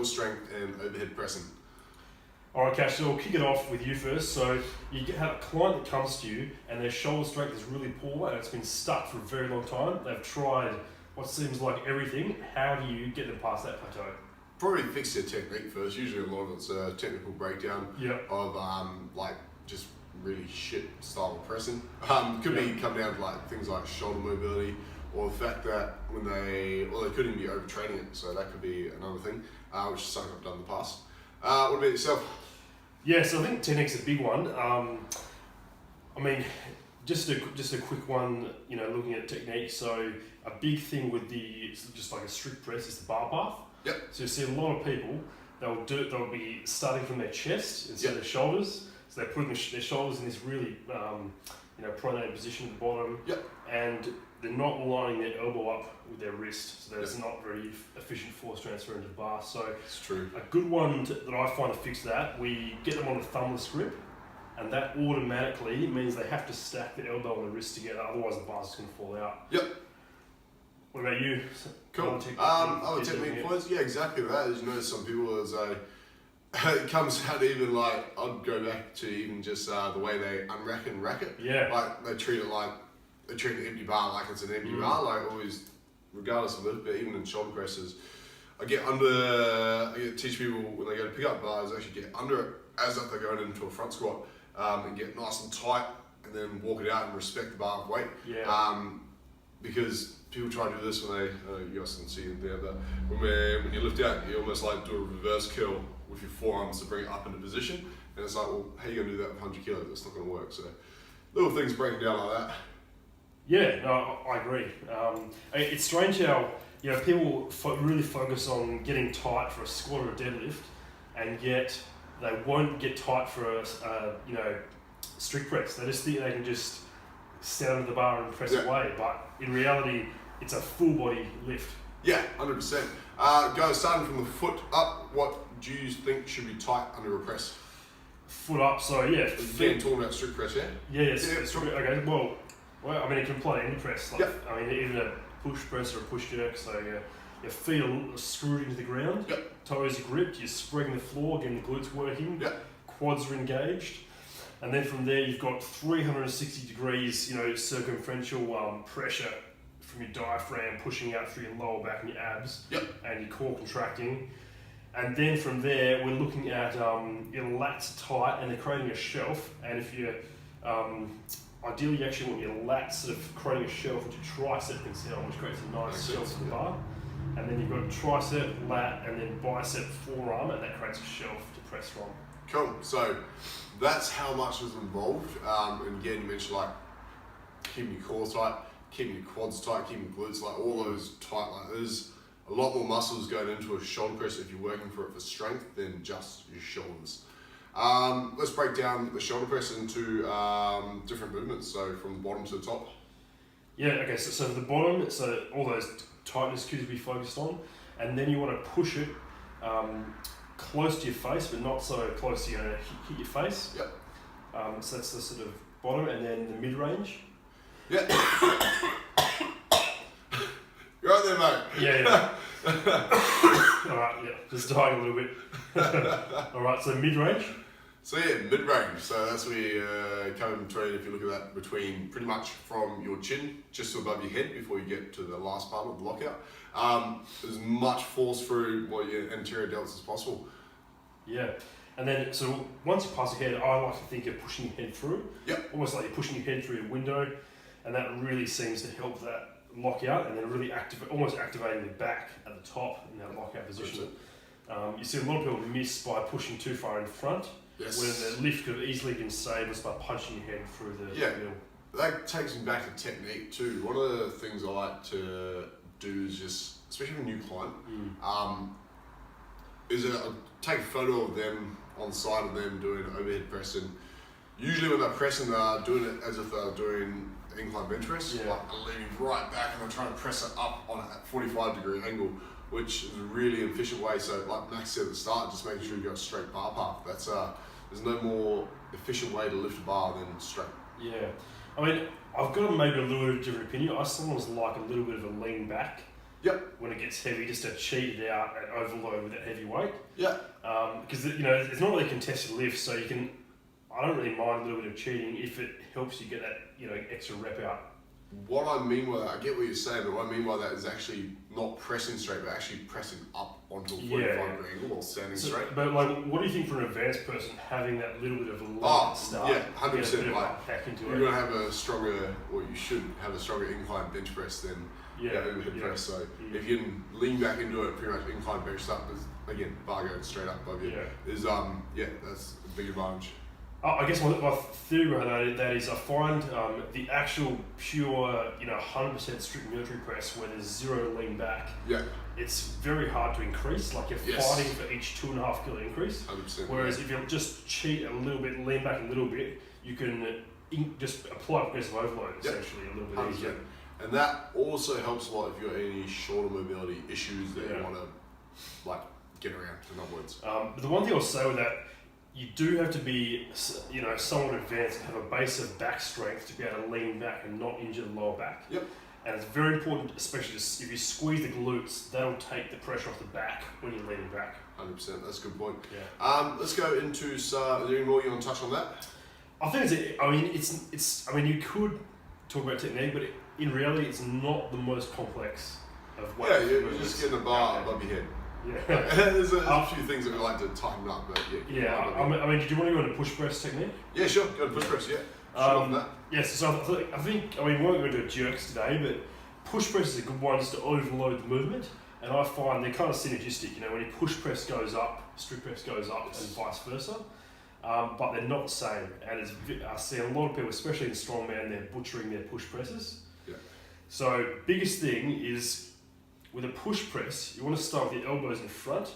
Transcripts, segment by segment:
strength and overhead pressing. All right, Kash, so we'll kick it off with you first. So you have a client that comes to you and their shoulder strength is really poor and it's been stuck for a very long time. They've tried what seems like everything. How do you get them past that plateau? Probably fix their technique first. Usually a lot of it's a technical breakdown of like just really shit style of pressing. Could be come down to like things like shoulder mobility, or the fact that they could even be overtraining it. So that could be another thing, which is something I've done in the past. What about yourself? Yeah, so I think technique's a big one. I mean, just a quick one. You know, looking at technique. So a big thing with just like a strict press is the bar path. Yep. So you see a lot of people, they'll be starting from their chest instead of their shoulders. So they're putting their shoulders in this really, pronated position at the bottom. Yep. And they're not lining their elbow up with their wrist. So that's not very efficient force transfer into the bar. So it's true. A good one that I find to fix that, we get them on a thumbless grip, and that automatically means they have to stack the elbow and the wrist together, otherwise the bar's going to fall out. Yep. What about you? Cool. Other technique points? Yeah, exactly that. As you notice, some people it comes out even like, I'd go back to even just the way they unrack and rack it. Yeah. Like they treat an empty bar like it's an empty bar, like always, regardless of it, but even in shoulder presses, I teach people when they go to pick up bars, actually get under it as if they're going into a front squat, and get nice and tight, and then walk it out and respect the bar of weight. Yeah. Because people try to do this when you guys can see it there, but when you lift out, you almost like do a reverse curl with your forearms to bring it up into position, and it's like, well, how are you going to do that with 100 kilos? It's not going to work. So little things breaking down like that. Yeah, no, I agree. It's strange how people really focus on getting tight for a squat or a deadlift, and yet they won't get tight for a strict press. They just think they can just stand under the bar and press away, but in reality, it's a full body lift. Yeah, 100%. Guys, starting from the foot up, what do you think should be tight under a press? Foot up, so yeah. Again, talking about strict press, yeah? Yes. Okay, well, I mean, it can apply to any press. I mean, even a push press or a push jerk. So your feet are screwed into the ground, toes are gripped, you're spreading the floor, getting the glutes working, quads are engaged. And then from there, you've got 360 degrees, circumferential pressure from your diaphragm pushing out through your lower back and your abs, and your core contracting. And then from there, we're looking at your lats tight, and they're creating a shelf. And if you're ideally, you actually want your lats sort of creating a shelf which your tricep can sit on, which creates a nice shelf for the bar. And then you've got tricep, lat, and then bicep, forearm, and that creates a shelf to press from. Cool. So that's how much is involved. And again, you mentioned like keeping your core tight, keeping your quads tight, keeping your glutes, like all those tight. Like there's a lot more muscles going into a shoulder press if you're working for it for strength than just your shoulders. Let's break down the shoulder press into different movements. So from the bottom to the top. Yeah. Okay. So the bottom, so all those tightness cues we focused on, and then you want to push it close to your face, but not so close you're going to hit your face. Yep. So that's the sort of bottom, and then the mid range. Yeah. You're right there, mate. Yeah. All right. Yeah. Just dying a little bit. All right. So mid range. So yeah, mid-range, so that's where you come in between, if you look at that, between pretty much from your chin, just above your head before you get to the last part of the lockout. As much force through your anterior delts as possible. Yeah, and then, so once you pass your head, I like to think you're pushing your head through. Yep. Almost like you're pushing your head through your window, and that really seems to help that lockout, and then really almost activating the back at the top in that lockout position. You see a lot of people miss by pushing too far in front. Yes. When the lift could have easily been saved just by punching your head through the middle. That takes me back to technique too. One of the things I like to do is just, especially with a new client, is I'll take a photo of them on the side of them doing overhead press, and usually when they're pressing, they're doing it as if they're doing incline bench press, like they're leaning right back and they're trying to press it up on a 45-degree angle, which is a really efficient way. So like Max said at the start, just making sure you got a straight bar path. That's there's no more efficient way to lift a bar than straight. Yeah, I mean, I've got maybe a little bit of a different opinion. I sometimes like a little bit of a lean back Yep. when it gets heavy, just to cheat it out and overload with that heavy weight. Yeah. Because it's not really a contested lift, so you can. I don't really mind a little bit of cheating if it helps you get that extra rep out. What I mean by that, I get what you're saying, but what I mean by that is actually not pressing straight, but actually pressing up onto a 45 degree angle or standing straight. But what do you think for an advanced person having that little bit of a light start? Yeah, 100%. Back into you're gonna have a stronger, or you should have a stronger incline bench press than overhead press. So if you can lean back into it, pretty much incline bench up, again, bar going straight up above you, is that's a big advantage. I guess my theory behind that is I find the actual pure, 100% strict military press where there's zero lean back, it's very hard to increase. Like you're fighting for each 2.5 kilo increase. 100%. Whereas if you just cheat a little bit, lean back a little bit, you can just apply progressive overload essentially a little bit 100%. easier. And that also helps a lot if you've got any shoulder mobility issues that you want to get around, in other words. But the one thing I'll say with that, you do have to be, somewhat advanced and have a base of back strength to be able to lean back and not injure the lower back. Yep. And it's very important, especially if you squeeze the glutes, that'll take the pressure off the back when you're leaning back. 100%. That's a good point. Yeah. Let's go into. Is there any more you want to touch on that? I think it's. You could talk about technique, but in reality, it's not the most complex of weight. Yeah, you're just getting a bar above your head. Yeah. There's a few things that we like to tighten up, but did you want to go into push press technique? Yeah, sure. Go to push press. Yeah. Yes. So I think we weren't going to do jerks today, but push press is a good one just to overload the movement, and I find they're kind of synergistic. When your push press goes up, strict press goes up, and vice versa. But they're not the same, and I see a lot of people, especially in strongman, they're butchering their push presses. Yeah. So biggest thing is, with a push press, you want to start with the elbows in front,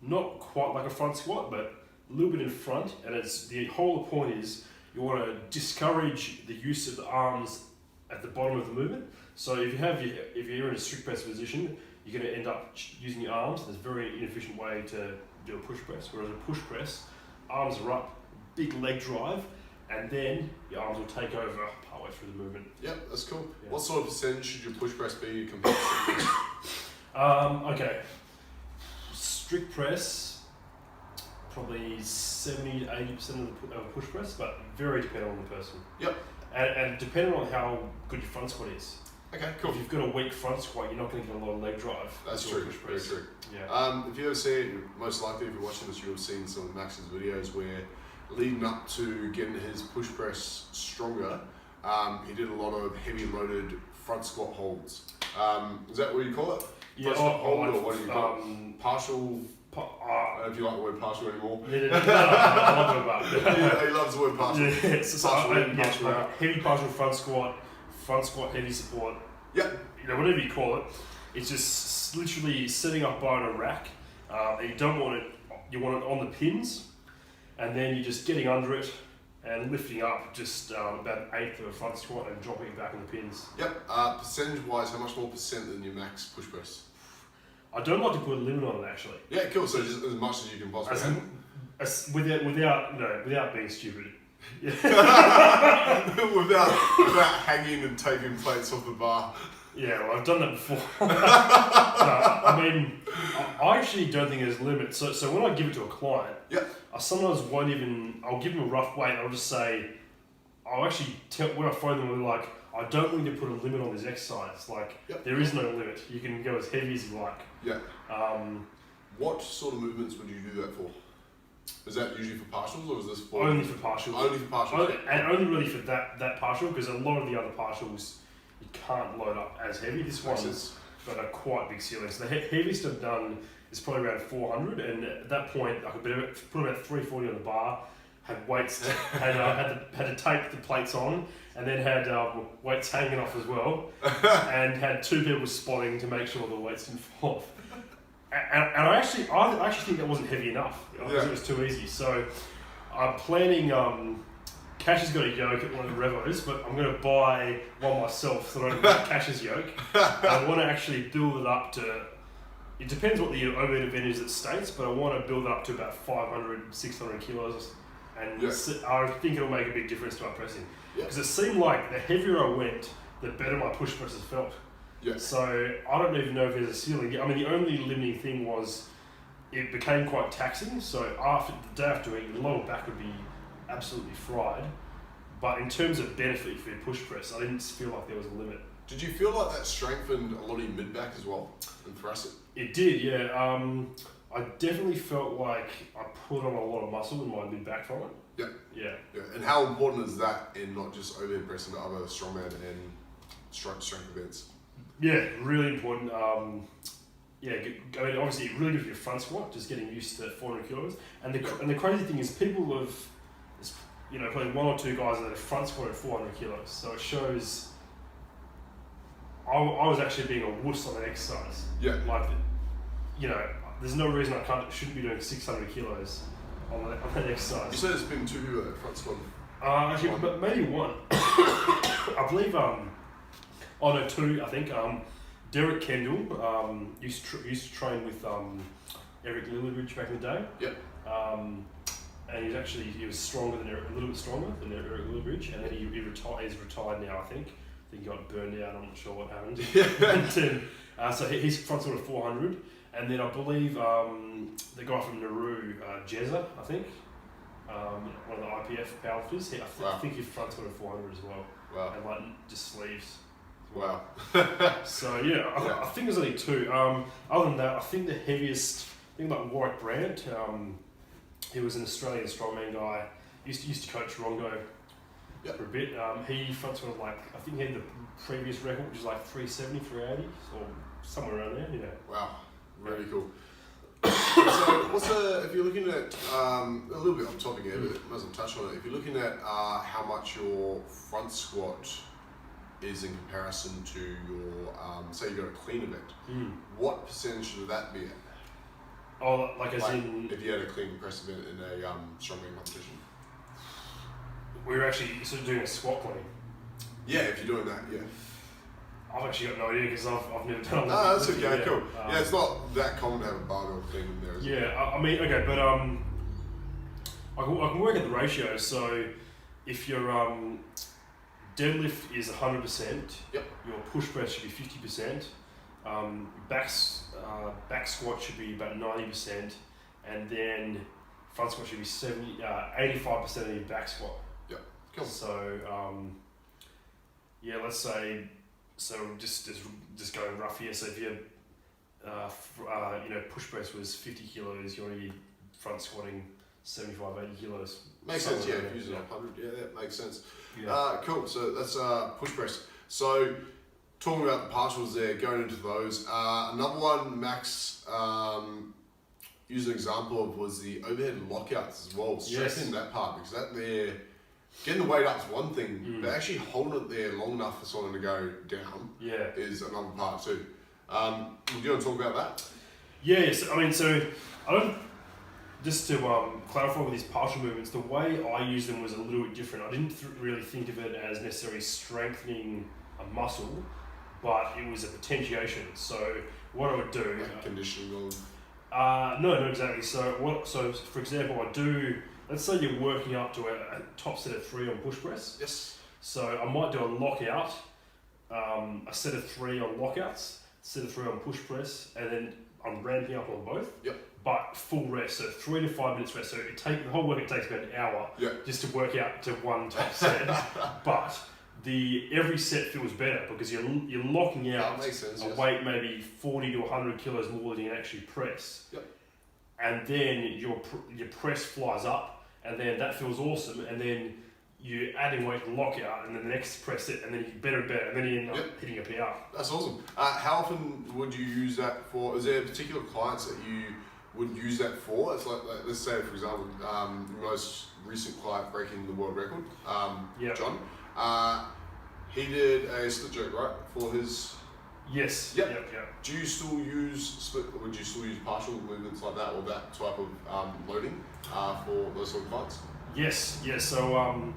not quite like a front squat, but a little bit in front. And the whole point is you want to discourage the use of the arms at the bottom of the movement. So if you're in a strict press position, you're going to end up using your arms. There's a very inefficient way to do a push press. Whereas a push press, arms are up, big leg drive, and then your arms will take over partway through the movement. Yep, that's cool. Yeah. What sort of percentage should your push press be compared to strict press? Okay. Strict press, probably 70 to 80% of the push press, but very dependent on the person. Yep. And depending on how good your front squat is. Okay, cool. If you've got a weak front squat, you're not going to get a lot of leg drive. That's true. Push press. Very true. Yeah. If you ever see it, most likely if you're watching this, you'll have seen some of Max's videos where, leading up to getting his push press stronger, he did a lot of heavy loaded front squat holds. Is that what you call it? Yeah. Hold, or what do you call it? Partial. I don't know if you like the word partial anymore. I love he loves the word partial. Yeah, Partial out. Heavy partial front squat heavy support. Yep. Whatever you call it, it's just literally sitting up by a rack. And you don't want it. You want it on the pins, and then you're just getting under it and lifting up just about an eighth of a front squat and dropping it back on the pins. Yep. Percentage wise, how much more percent than your max push press? I don't like to put a limit on it actually. Yeah, cool. So just as much as you can possibly. Without being stupid. without hanging and taking plates off the bar. Yeah, well, I've done that before. I actually don't think there's a limit. So when I give it to a client, I sometimes won't even. I'll give them a rough weight. I'll just say, I'll actually tell when I phone them, like, I don't want you to put a limit on this exercise. Like, there is no limit. You can go as heavy as you like. Yeah. What sort of movements would you do that for? Is that usually for partials, or is this for only for partials? Only for partials, and only really for that partial, because a lot of the other partials you can't load up as heavy. This one's got a quite big ceiling. So the heaviest I've done is probably around 400, and at that point I could put about 340 on the bar. Had weights, had to tape the plates on, and then had weights hanging off as well, and had two people spotting to make sure the weights didn't fall off. And I actually think that wasn't heavy enough. It was too easy. So I'm planning. Kash has got a yoke at one of the Revos, but I'm going to buy one myself so I don't get Kash's yoke. I want to actually build it up to. It depends what the overhead event is at States, but I want to build it up to about 500, 600 kilos. And I think it'll make a big difference to my pressing. Because it seemed like the heavier I went, the better my push presses felt. Yeah. So I don't even know if there's a ceiling. I mean, the only limiting thing was it became quite taxing. So after the day after doing it, the lower back would be absolutely fried. But in terms of benefit for your push press, I didn't feel like there was a limit. Did you feel like that strengthened a lot of your mid back as well and thrust it? It did, yeah. I definitely felt like I put on a lot of muscle in my mid back from it. Yeah. Yeah. Yeah. And how important is that in not just overhead pressing but other strongman and strength events? Yeah, really important. Yeah, I mean, obviously, really good for your front squat, just getting used to 400 kilos. And the crazy thing is, people have, probably one or two guys that have front squatted 400 kilos. So it shows. I was actually being a wuss on that exercise. Yeah. Like, there's no reason I shouldn't be doing 600 kilos on that exercise. You said there's been 2 people that front squat. Actually, but maybe one. I believe. 2. I think. Derek Kendall used to train with Eric Lillardridge back in the day. Yep. And he was stronger than a little bit stronger than Eric Lillardridge, and then he retired. He's retired now, I think. I think he got burned out. I'm not sure what happened. So he's front sort of 400, and then I believe the guy from Nauru, Jezza, I think, one of the IPF powerlifters. I think he's front sort of 400 as well. Wow. And like just sleeves. Wow. So yeah, I think there's only 2. Other than that, I think the heaviest, like Warwick Brandt, he was an Australian strongman guy. Used to coach Rongo for a bit. He front sort of like, I think he had the previous record, which is like 370, 380, or somewhere around there. Yeah. Wow. Really cool. So, if you're looking at a little bit on topic here, but might as well touch on it. If you're looking at how much your front squat is in comparison to your, say you got a clean event, what percentage should that be at? Oh, like in... If you had a clean press event in a strongman competition. We were actually sort of doing a squat clean. Yeah, if you're doing that, yeah. I've actually got no idea because I've never done it. No, that's okay, cool. Yeah, it's not that common to have a barbell clean in there, is it? Yeah, I mean, okay, but I can work at the ratio. So if your deadlift is 100%, yep, your push press should be 50%, back squat should be about 90%, and then front squat should be 85% of your back squat. Yep, cool. So let's say, so just going rough here. So if your push press was 50 kilos, you're only front squatting 75, 80 kilos. Makes sense, yeah. If you're using 100, yeah, that makes sense. Yeah. Cool. So that's push press. So talking about the partials there, going into those. Another one Max used an example of was the overhead lockouts as well. Stressing that part, because that there, getting the weight up is one thing, but actually holding it there long enough for someone to go down is another part too. Would you want to talk about that? Yes, I mean, so I don't. Just to clarify with these partial movements, the way I used them was a little bit different. I didn't really think of it as necessarily strengthening a muscle, but it was a potentiation. So what I would do... Like conditioning of... No, exactly. So for example, I do... Let's say you're working up to a top set of 3 on push press. Yes. So I might do a lockout, a set of 3 on lockouts, set of 3 on push press, and then I'm ramping up on both. Yep. But full rest, so 3 to 5 minutes rest. So the whole workout takes about an hour just to work out to one top set. But every set feels better because you're locking out a weight maybe 40 to 100 kilos more than you can actually press. Yep. And then your press flies up, and then that feels awesome. And then you're adding weight to lockout, and then the next press set, and then you better, and then you end up hitting a PR. That's awesome. How often would you use that for? Is there particular clients that you would use that for? It's like let's say, for example, the most recent client breaking the world record, John. He did a split jerk, right, for his... Yes. Yep. Do you still use split, or would you still use partial movements like that, or that type of loading for those sort of clients? Yes. So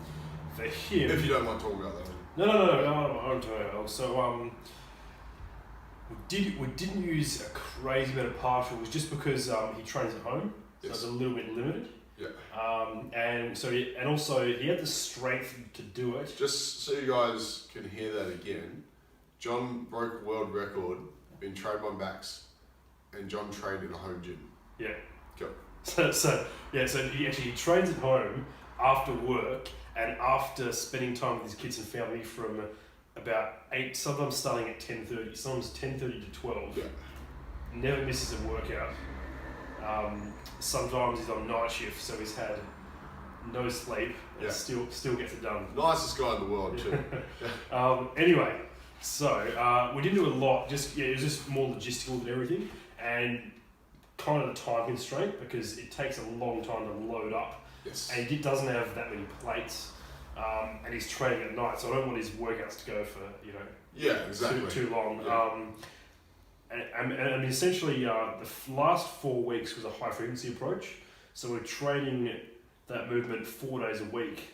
for him... If you don't mind talking about that. No, I don't talk about it. So we didn't use a crazy amount of partials just because he trains at home, so it's a little bit limited. Yeah. And also he had the strength to do it. Just so you guys can hear that again, John broke world record in trade by backs, and John trained in a home gym. Yeah. Go. So he trains at home after work and after spending time with his kids and family from about 8, sometimes starting at 10:30, sometimes 10:30 to 12. Yeah. Never misses a workout. Sometimes he's on night shift, so he's had no sleep and still gets it done. Nicest guy in the world too. Anyway, so we didn't do a lot. It was just more logistical than everything, and kind of the time constraint because it takes a long time to load up. Yes. And he doesn't have that many plates, and he's training at night, so I don't want his workouts to go for Yeah, exactly. too long. Yeah. And essentially, the last 4 weeks was a high frequency approach. So we're training that movement 4 days a week,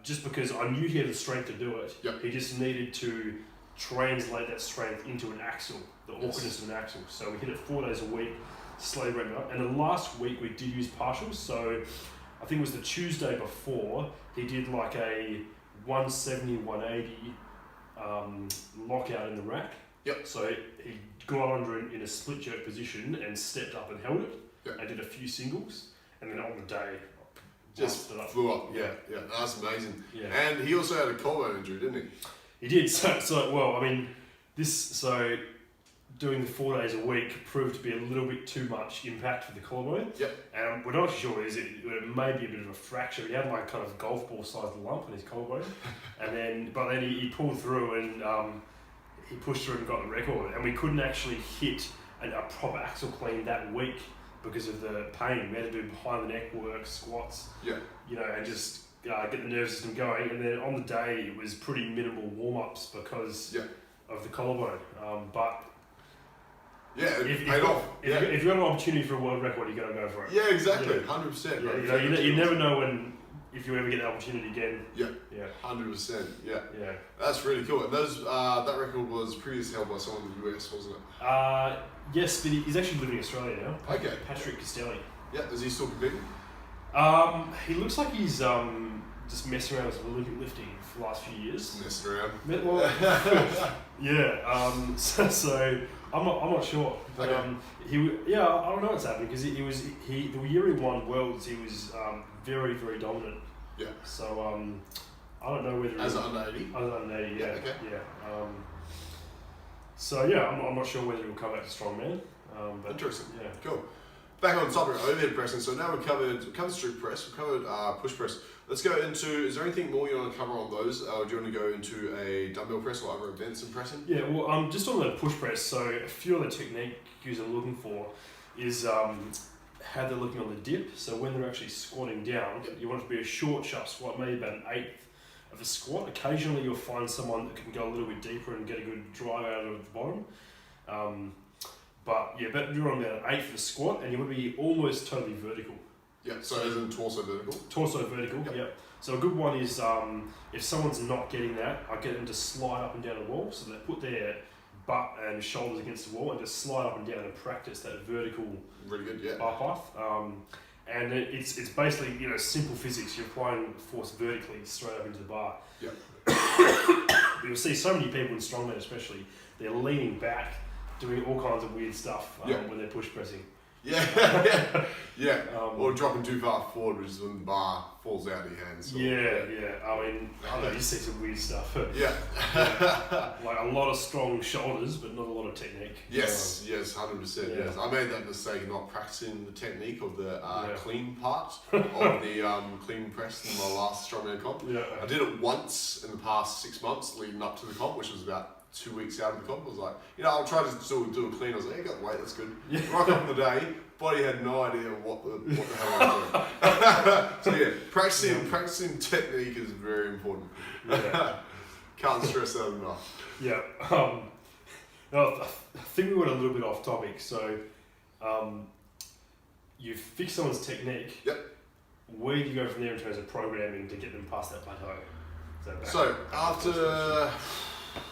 just because I knew he had the strength to do it. Yep. He just needed to translate that strength into an axle, the awkwardness of an axle. So we hit it 4 days a week, slowly ramping up. And the last week we did use partials. So I think it was the Tuesday before, he did like a 170, 180 lockout in the rack. Yep. So he got under it in a split jerk position and stepped up and held it. Yep. And did a few singles, and then on the day just it up. flew up. Yeah, that's amazing. Yeah. And he also had a collarbone injury, didn't he? He did. So well, I mean, doing the 4 days a week proved to be a little bit too much impact for the collarbone. Yep. And we're not sure it may be a bit of a fracture. He had like kind of golf ball sized lump on his collarbone, but then he pulled through and he pushed through and got the record. And we couldn't actually hit a proper axle clean that week because of the pain. We had to do behind the neck work, squats. Yeah. And just get the nervous system going. And then on the day it was pretty minimal warm ups because of the collarbone. But yeah, it paid off. If you've got an opportunity for a world record, you got to go for it. Yeah, exactly. 100%. Yeah, you never know if you ever get the opportunity again. Yeah. Yeah. 100%. Yeah. Yeah. That's really cool. And that record was previously held by someone in the US, wasn't it? Yes, but he's actually living in Australia now. Okay. Patrick Castelli. Yeah. Is he still competing? He looks like he's just messing around with Olympic lifting for the last few years. Messing around. Well, yeah. So I'm not sure, but Okay. I don't know what's happening because the year he won Worlds, he was very, very dominant. Yeah. So I don't know whether As under 80. Under 80, yeah. Okay. Yeah. So yeah, I'm not sure whether he'll come back to strongman. But Interesting. Yeah. Cool. Back on the topic of overhead pressing. So now we've covered strict press, we've covered push press. Let's go into, is there anything more you want to cover on those? Or do you want to go into a dumbbell press or other events and pressing? Yeah, well, just on the push press, so a few of the techniques I'm looking for is how they're looking on the dip. So when they're actually squatting down, you want it to be a short, sharp squat, maybe about an eighth of a squat. Occasionally you'll find someone that can go a little bit deeper and get a good drive out of the bottom. But you're on about an eighth of a squat and you want to be almost totally vertical. Yeah, so as in torso vertical? Torso vertical, Yep. So a good one is if someone's not getting that, I get them to slide up and down the wall. So they put their butt and shoulders against the wall and just slide up and down and practice that vertical really good, yeah. bar path. And it's basically simple physics. You're applying force vertically straight up into the bar. Yep. But you'll see so many people in strongman especially, they're leaning back, doing all kinds of weird stuff when they're push pressing. Yeah. Or dropping too far forward, which is when the bar falls out of your hands. I mean, I know you see some weird stuff. Yeah. Like a lot of strong shoulders, but not a lot of technique. Yes, 100%. Yes, I made that mistake of not practicing the technique of the clean part of the clean press in my last strongman comp. Yeah. I did it once in the past 6 months leading up to the comp, which was about 2 weeks out of the comp. I was like, I'll try to still do a clean. I was like, got the weight, that's good. Yeah. Rock up on the day, body had no idea what the hell I was doing. So practicing technique is very important. Yeah. Can't stress that enough. Yeah. Now, I think we went a little bit off topic. So, you fix someone's technique. Yep. Where do you go from there in terms of programming to get them past that plateau?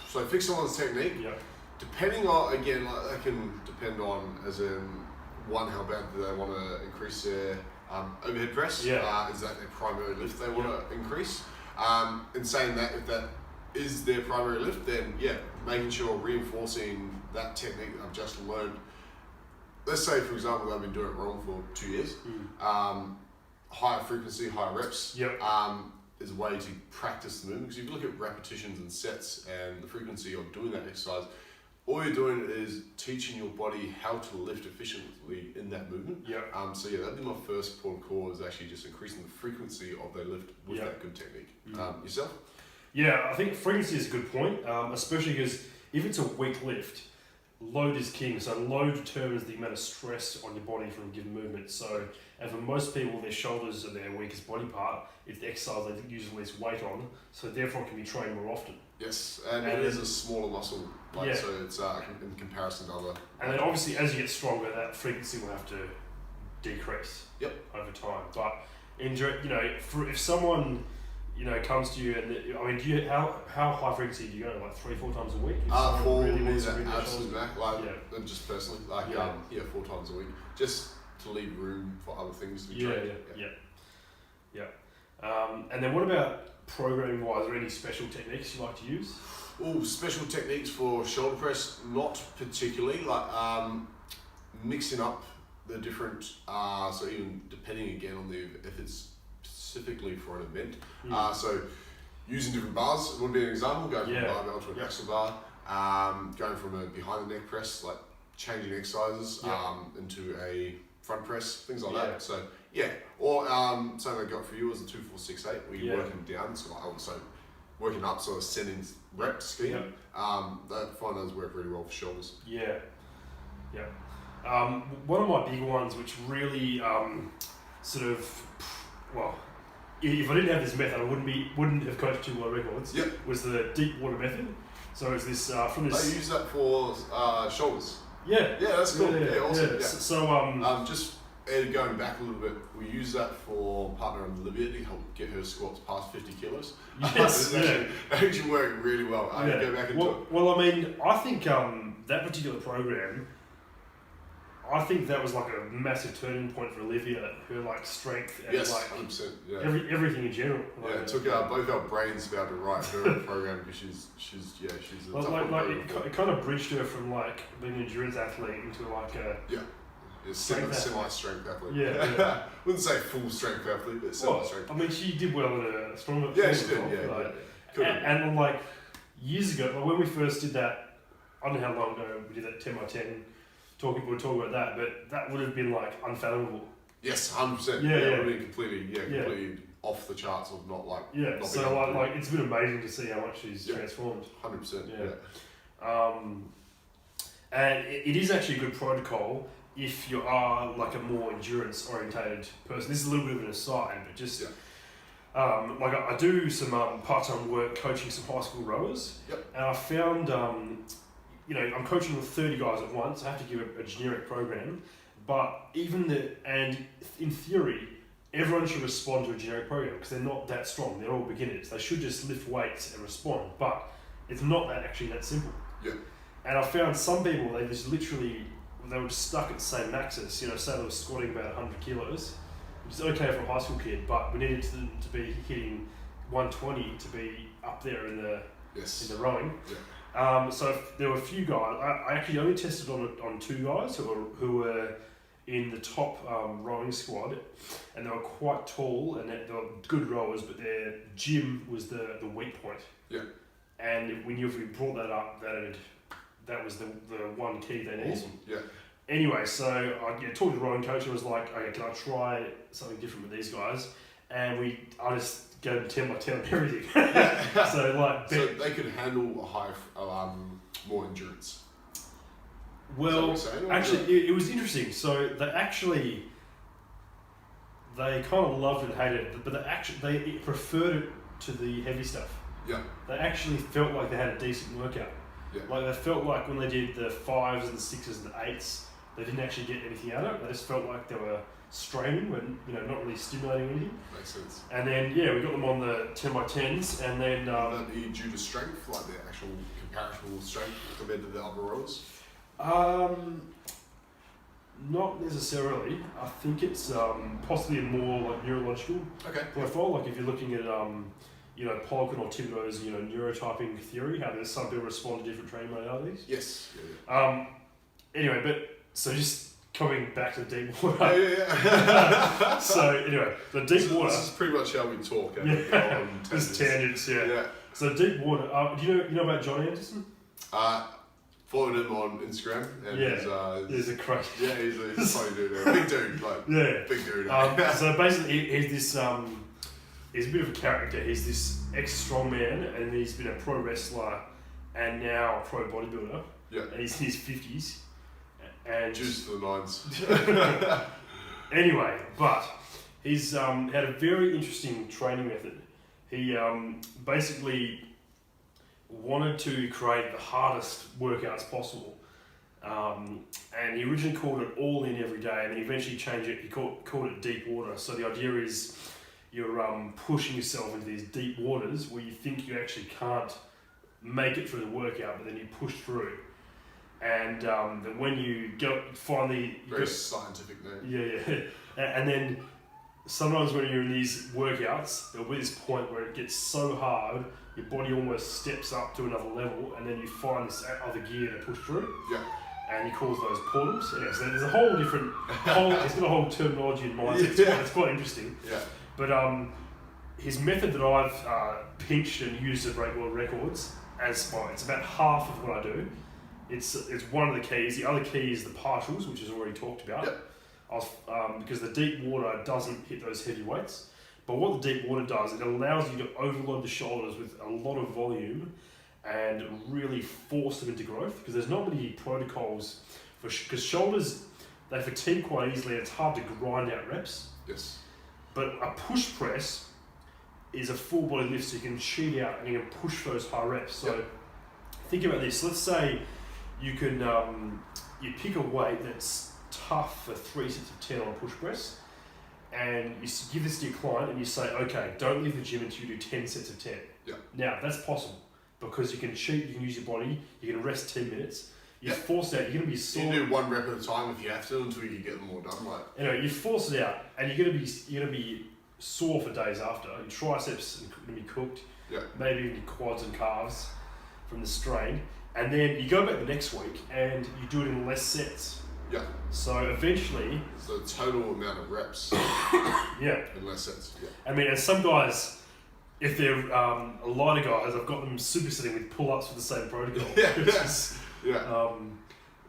So fix someone's technique. Yep. Depending on, again, that can depend on, as in, one, how bad do they want to increase their overhead press? Yeah. Is that their primary lift they want to increase? In saying that, if that is their primary lift, then making sure reinforcing that technique that I've just learned. Let's say, for example, I've been doing it wrong for 2 years. Higher frequency, higher reps. Is a way to practice the movement. Because if you look at repetitions and sets and the frequency of doing that exercise, all you're doing is teaching your body how to lift efficiently in that movement. So that'd be my first point of call, is actually just increasing the frequency of their lift with that good technique. Yourself? Yeah, I think frequency is a good point, especially because if it's a weak lift, load is king. So load determines the amount of stress on your body from a given movement. So, and for most people, their shoulders are their weakest body part. It's the exercise they use the least weight on, so therefore it can be trained more often. Yes, and it is a smaller muscle, so it's in comparison to other. And then obviously, as you get stronger, that frequency will have to decrease over time. But if someone comes to you and I mean, how high frequency do you go? Like 3-4 times a week? 4 is an absolute max. Just personally, 4 times a week, just to leave room for other things to be trained. And then what about programming wise? Are there any special techniques you like to use? Special techniques for shoulder press, not particularly. Mixing up the different, so even depending again on if it's specifically for an event. So using different bars would be an example, going from a barbell to an axle bar, going from a behind the neck press, like changing exercises into a front press, things like that. So or something I got for you was a 2-4-6-8, where you're working down, so also working up, so ascending rep scheme. I find those work really well for shoulders. One of my big ones, which really if I didn't have this method, I wouldn't have coached 2 world records. Was the deep water method. So it's this from this. They use that for shoulders. Yeah, that's cool. Awesome. So just going back a little bit, we use that for partner Olivia to help get her squats past 50 kilos. Yes, actually worked really well. Go back into it. Well, I mean, I think that particular program, I think that was like a massive turning point for Olivia, her strength and 100%, everything in general. It took both our brains about to write her program, because she's a tough it kind of bridged her from being an endurance athlete into semi-strength athlete. Wouldn't say full strength athlete, but semi-strength. I mean, she did well in a stronger. Yeah, she did. And years ago, when we first did that, I don't know how long ago we did that 10x10. We'll talk about that, but that would have been unfathomable. Yes, 100%. It would have been completely off the charts of not so it's been amazing to see how much she's transformed. 100%. And it is actually a good protocol if you are a more endurance orientated person. This is a little bit of an aside, but just I do some part-time work coaching some high school rowers, and I found I'm coaching with 30 guys at once. I have to give a generic program, but and in theory, everyone should respond to a generic program because they're not that strong. They're all beginners. They should just lift weights and respond, but it's not that simple. And I found some people, they were just stuck at the same maxes. Say they were squatting about 100 kilos, which is okay for a high school kid, but we needed to be hitting 120 to be up there in the rowing. So there were a few guys. I actually only tested on 2 guys who were in the top rowing squad, and they were quite tall and they were good rowers, but their gym was the weak point. And if we brought that up, that was the one key they needed. Awesome. Anyway, so I talked to the rowing coach and was like, okay, can I try something different with these guys? And I just gave them 10x10 on everything. So they could handle a high, more endurance. Well, actually, it was interesting. So they kind of loved it and hated it, but they preferred it to the heavy stuff. They actually felt like they had a decent workout. They felt like when they did the 5s and the 6s and the 8s, they didn't actually get anything out of it. They just felt like they were straining, but not really stimulating anything. Makes sense. And then we got them on the 10x10s, and then due to strength, like the actual comparable strength compared to the upper rows. Not necessarily. I think it's possibly a more neurological profile. If you're looking at Polkin or Thibodeau's, neurotyping theory, how there's some people respond to different training modalities. Yes. Anyway, but so just coming back to deep water. Yeah. So anyway, the deep water. This is pretty much how we talk. Just tangents. Yeah. So deep water. Do you know about John Anderson? Followed him on Instagram. And he's a crazy. Yeah, he's a funny dude. Big dude, big dude. So basically, he's this. He's a bit of a character. He's this ex-strongman, and he's been a pro wrestler, and now a pro bodybuilder. Yeah. And he's in his 50s. And juice to the nines. Anyway, but he's had a very interesting training method. He basically wanted to create the hardest workouts possible. And he originally called it all in every day, and he eventually changed it. He called it deep water. So the idea is you're pushing yourself into these deep waters where you think you actually can't make it through the workout, but then you push through. And then when you finally... Very scientific name. Yeah. And then sometimes when you're in these workouts, there'll be this point where it gets so hard, your body almost steps up to another level, and then you find this other gear to push through. Yeah. And he calls those portals. Yeah, so there's a whole different... it's got a whole terminology in mind. It's quite interesting. Yeah. But his method that I've pinched and used to break world records, it's about half of what I do. It's one of the keys. The other key is the partials, which is already talked about. Yep. Because the deep water doesn't hit those heavy weights. But what the deep water does, it allows you to overload the shoulders with a lot of volume and really force them into growth. Because there's not many protocols because shoulders, they fatigue quite easily. And it's hard to grind out reps. Yes. But a push press is a full body lift, so you can cheat out and you can push those high reps. So think about this. Let's say you can you pick a weight that's tough for 3 sets of 10 on a push press, and you give this to your client and you say, okay, don't leave the gym until you do 10 sets of 10. Yeah. Now that's possible because you can cheat, you can use your body, you can rest 10 minutes. You force it out, you're going to be sore. You can do one rep at a time if you have to until you get them all done. Anyway, you force it out and you're going to be sore for days after. Your triceps are going to be cooked. Yeah. Maybe even your quads and calves from the strain. And then you go back the next week and you do it in less sets. Yeah. So eventually... So the total amount of reps in less sets. Yeah. I mean, and some guys, if they're lighter guys, I've got them supersetting with pull-ups with the same protocol.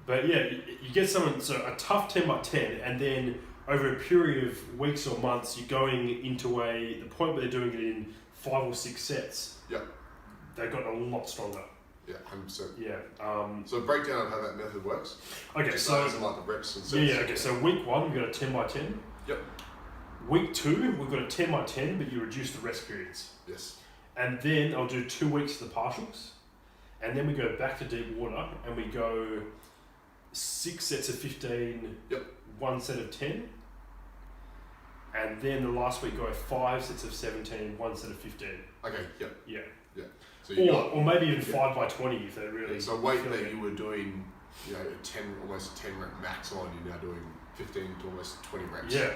But yeah, you get someone, so a tough 10 by 10, and then over a period of weeks or months, you're going into the point where they're doing it in 5 or 6 sets. Yeah. They've gotten a lot stronger. Yeah, 100%. Yeah. So breakdown of how that method works. Okay, so like the reps and sets. Okay. So week 1, we've got a 10 by 10. Yep. Week 2, we've got a 10 by 10, but you reduce the rest periods. Yes. And then I'll do 2 weeks of the partials, and then we go back to deep water, and we go 6 sets of 15. Yep. 1 set of 10. And then the last week go 5 sets of 17, 1 set of 15. Okay. Yep. Yeah. So or maybe even 5 by 20 if they really. Yeah, so weight that you were doing, almost a 10 rep max on, you're now doing 15 to almost 20 reps. Yeah.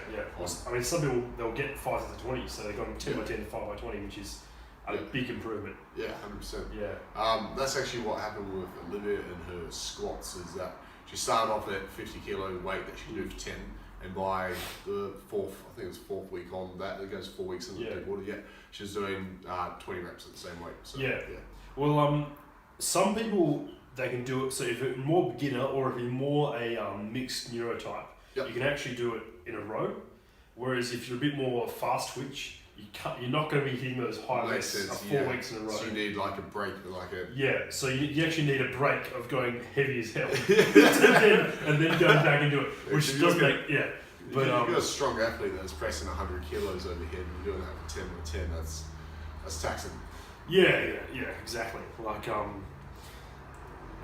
I mean, some people they'll get 5 sets of 20, so they've gone 10 by 10 to 5 by 20, which is a big improvement. Yeah, 100%. Yeah. That's actually what happened with Olivia and her squats. Is that she started off at 50 kilo weight that she could do for 10. And by the fourth week on that, it goes 4 weeks in the deep water. Yeah, she's doing 20 reps at the same weight. So, yeah. Well, some people they can do it. So if you're more beginner or if you're more a mixed neurotype, you can actually do it in a row. Whereas if you're a bit more fast twitch, you're not going to be hitting those high reps 4 weeks in a row. So you need like a break, So you actually need a break of going heavy as hell, and then going back into it, which does make But if you're a strong athlete that's pressing 100 kilos overhead and you're doing that for 10 by 10, that's taxing. Yeah, exactly. Like and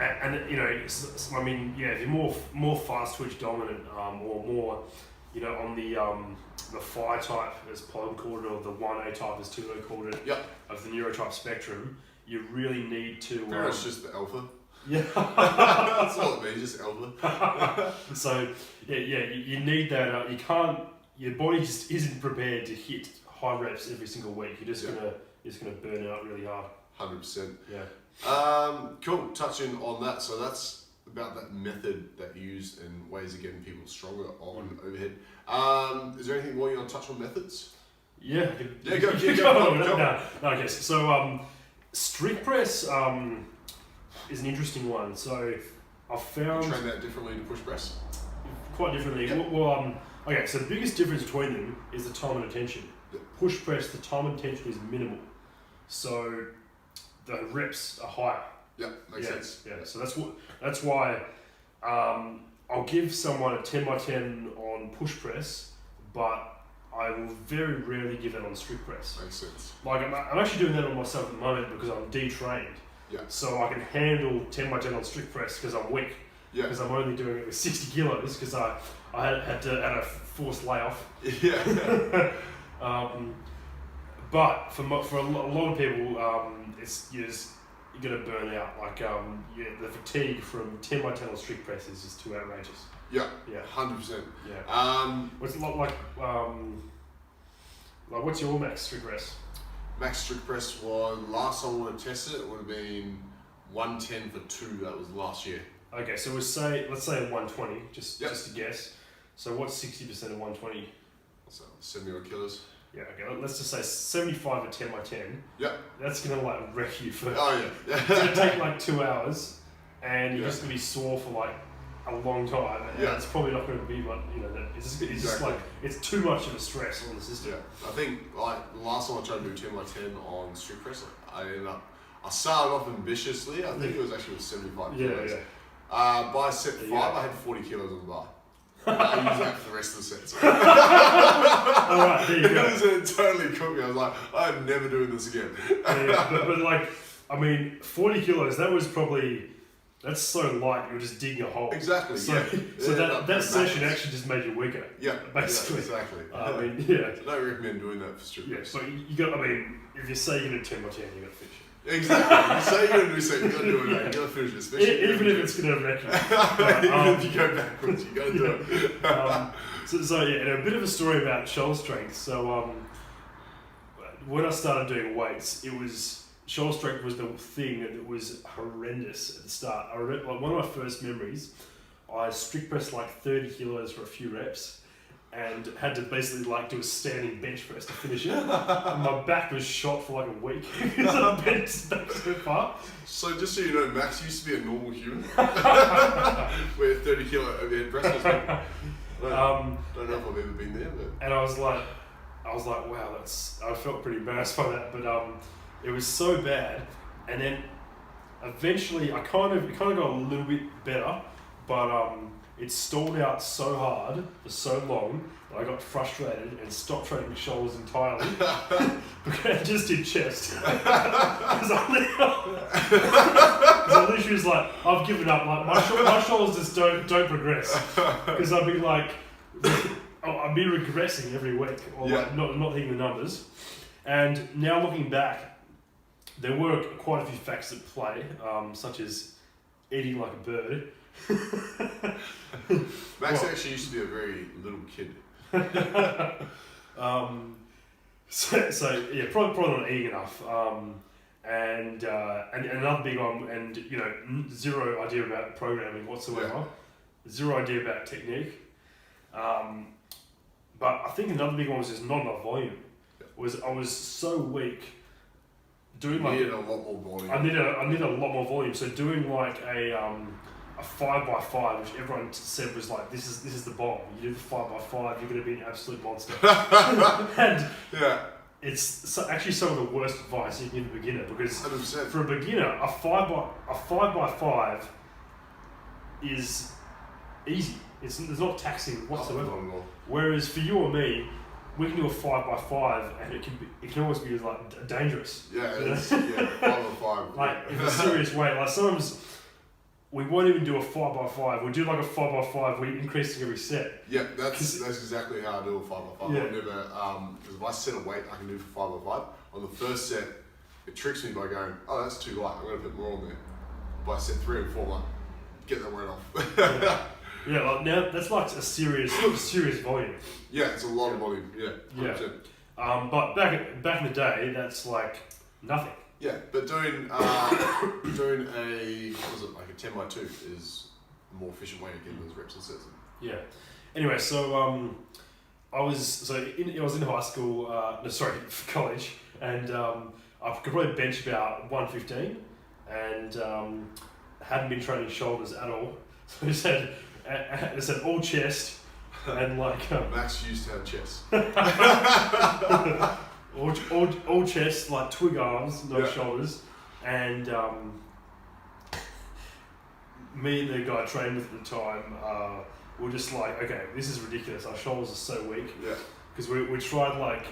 I mean, if you're more fast twitch dominant, or more, on the fire type, as Paul called it, or the 1A type, as Tilo called it, of the neurotype spectrum, you really need to... Pretty much just the alpha. Yeah. That's all it means, just alpha. So, you need that. You can't... Your body just isn't prepared to hit high reps every single week. You're just going to it's going to burn out really hard. 100%. Yeah. Cool. Touching on that, so that's about that method that you use and ways of getting people stronger on overhead. Is there anything more you want to touch on methods? Yeah. Go. No, I guess. So, strict press is an interesting one. So, I've found... You train that differently to push press? Quite differently. Yep. Well, okay, so the biggest difference between them is the time and attention. Yep. Push press, the time and attention is minimal. So, the reps are higher. Yeah, makes sense. Yeah, so that's why I'll give someone a 10 by 10 on push press, but I will very rarely give that on strict press. Makes sense. Like I'm actually doing that on myself at the moment because I'm detrained. Yeah. So I can handle 10 by 10 on strict press because I'm weak. Yeah. Because I'm only doing it with 60 kilos because I had a forced layoff. Yeah. But for a lot of people, you're going to burn out. Like, the fatigue from 10 by 10 on strict press is just too outrageous. Yeah. Yeah. 100%. Yeah. What's a lot like what's your max strict press? Max strict press was, last time I would have tested it would have been 110 for 2. That was last year. Okay, so let's say 120, just to guess. So what's 60% of 120? So 70 odd kilos. Yeah, okay, let's just say 75 at 10 by 10. Yeah. That's going to like wreck you for... Oh yeah. It's going to take like 2 hours and you're just going to be sore for like a long time. And it's probably not going to be like, it's just like, it's too much of a stress on the system. Yeah. I think like the last time I tried to do 10 by 10 on strict press, I started off ambitiously. I think it was actually 75 kilos. Yeah. By set 5, I had 40 kilos on the bar. I used that for the rest of the sets. Alright, there you go. It totally cooked me. I was like, I'm never doing this again. But like, I mean, 40 kilos, that's so light, you're just digging a hole. Exactly, so that session actually just made you weaker. Yeah, basically. Yeah, exactly. I mean, yeah. So I don't recommend doing that for strict press. So you got, I mean, if you say you're going to do 10 by 10, you got to finish it. Exactly. You say you're going to do something, you got to do it. You got to finish it. Especially even if it's going to wreck you. Even if you go backwards, you got to do it. So and a bit of a story about shoulder strength. So when I started doing weights, shoulder strength was the thing that was horrendous at the start. One of my first memories, I strict pressed like 30 kilos for a few reps and had to basically like do a standing bench press to finish it. And my back was shot for like a week because I bent back so far. So just so you know, Max used to be a normal human with 30 kilo overhead press. I don't know if I've ever been there, but... And I was like, wow, I felt pretty embarrassed by that, but it was so bad. And then eventually, it kind of got a little bit better, but it stalled out so hard for so long that I got frustrated and stopped training shoulders entirely. Because I just did chest. Because I literally was like, I've given up. Like my shoulders just don't progress. Because I'd be like, I'd be regressing every week, or like not hitting the numbers. And now looking back, there were quite a few facts at play, such as eating like a bird. Max actually used to be a very little kid. So yeah, probably not eating enough. And another big one, and zero idea about programming whatsoever, zero idea about technique. But I think another big one was just not enough volume. I was so weak. Doing you needed a lot more volume. I needed a lot more volume. So doing like a 5x5, which everyone said was like, this is the bomb. You do the 5x5, you're going to be an absolute monster. And it's actually some of the worst advice you can give a beginner, because 100%. for a beginner, a 5x5 is easy. It's not taxing whatsoever. Whereas for you or me, we can do a 5x5 and it can almost be like dangerous. Yeah, it's 5x5. Like in a serious way. Like sometimes we won't even do a 5x5. We'll do like a 5x5. We're increasing every set. Yeah, that's exactly how I do a 5x5. Yeah. I never because if I set a weight I can do for 5x5. On the first set, it tricks me by going, oh, that's too light. I'm gonna put more on there. By set 3 and 4, I'm like, get that weight off. Yeah, like now that's like a serious volume. Yeah, it's a lot of volume. Yeah, 100%. But back in the day, that's like Nothing. Yeah, but doing a what was it, like a 10x2 is a more efficient way to get those reps and sets in. Yeah. Anyway, so I was in high school, college, and I could probably bench about 115, and hadn't been training shoulders at all. So I said all chest, and like Max used to have chest. all chest, like twig arms, no shoulders, and me and the guy I trained with at the time were just like, okay, this is ridiculous. Our shoulders are so weak. Yeah. Because we tried like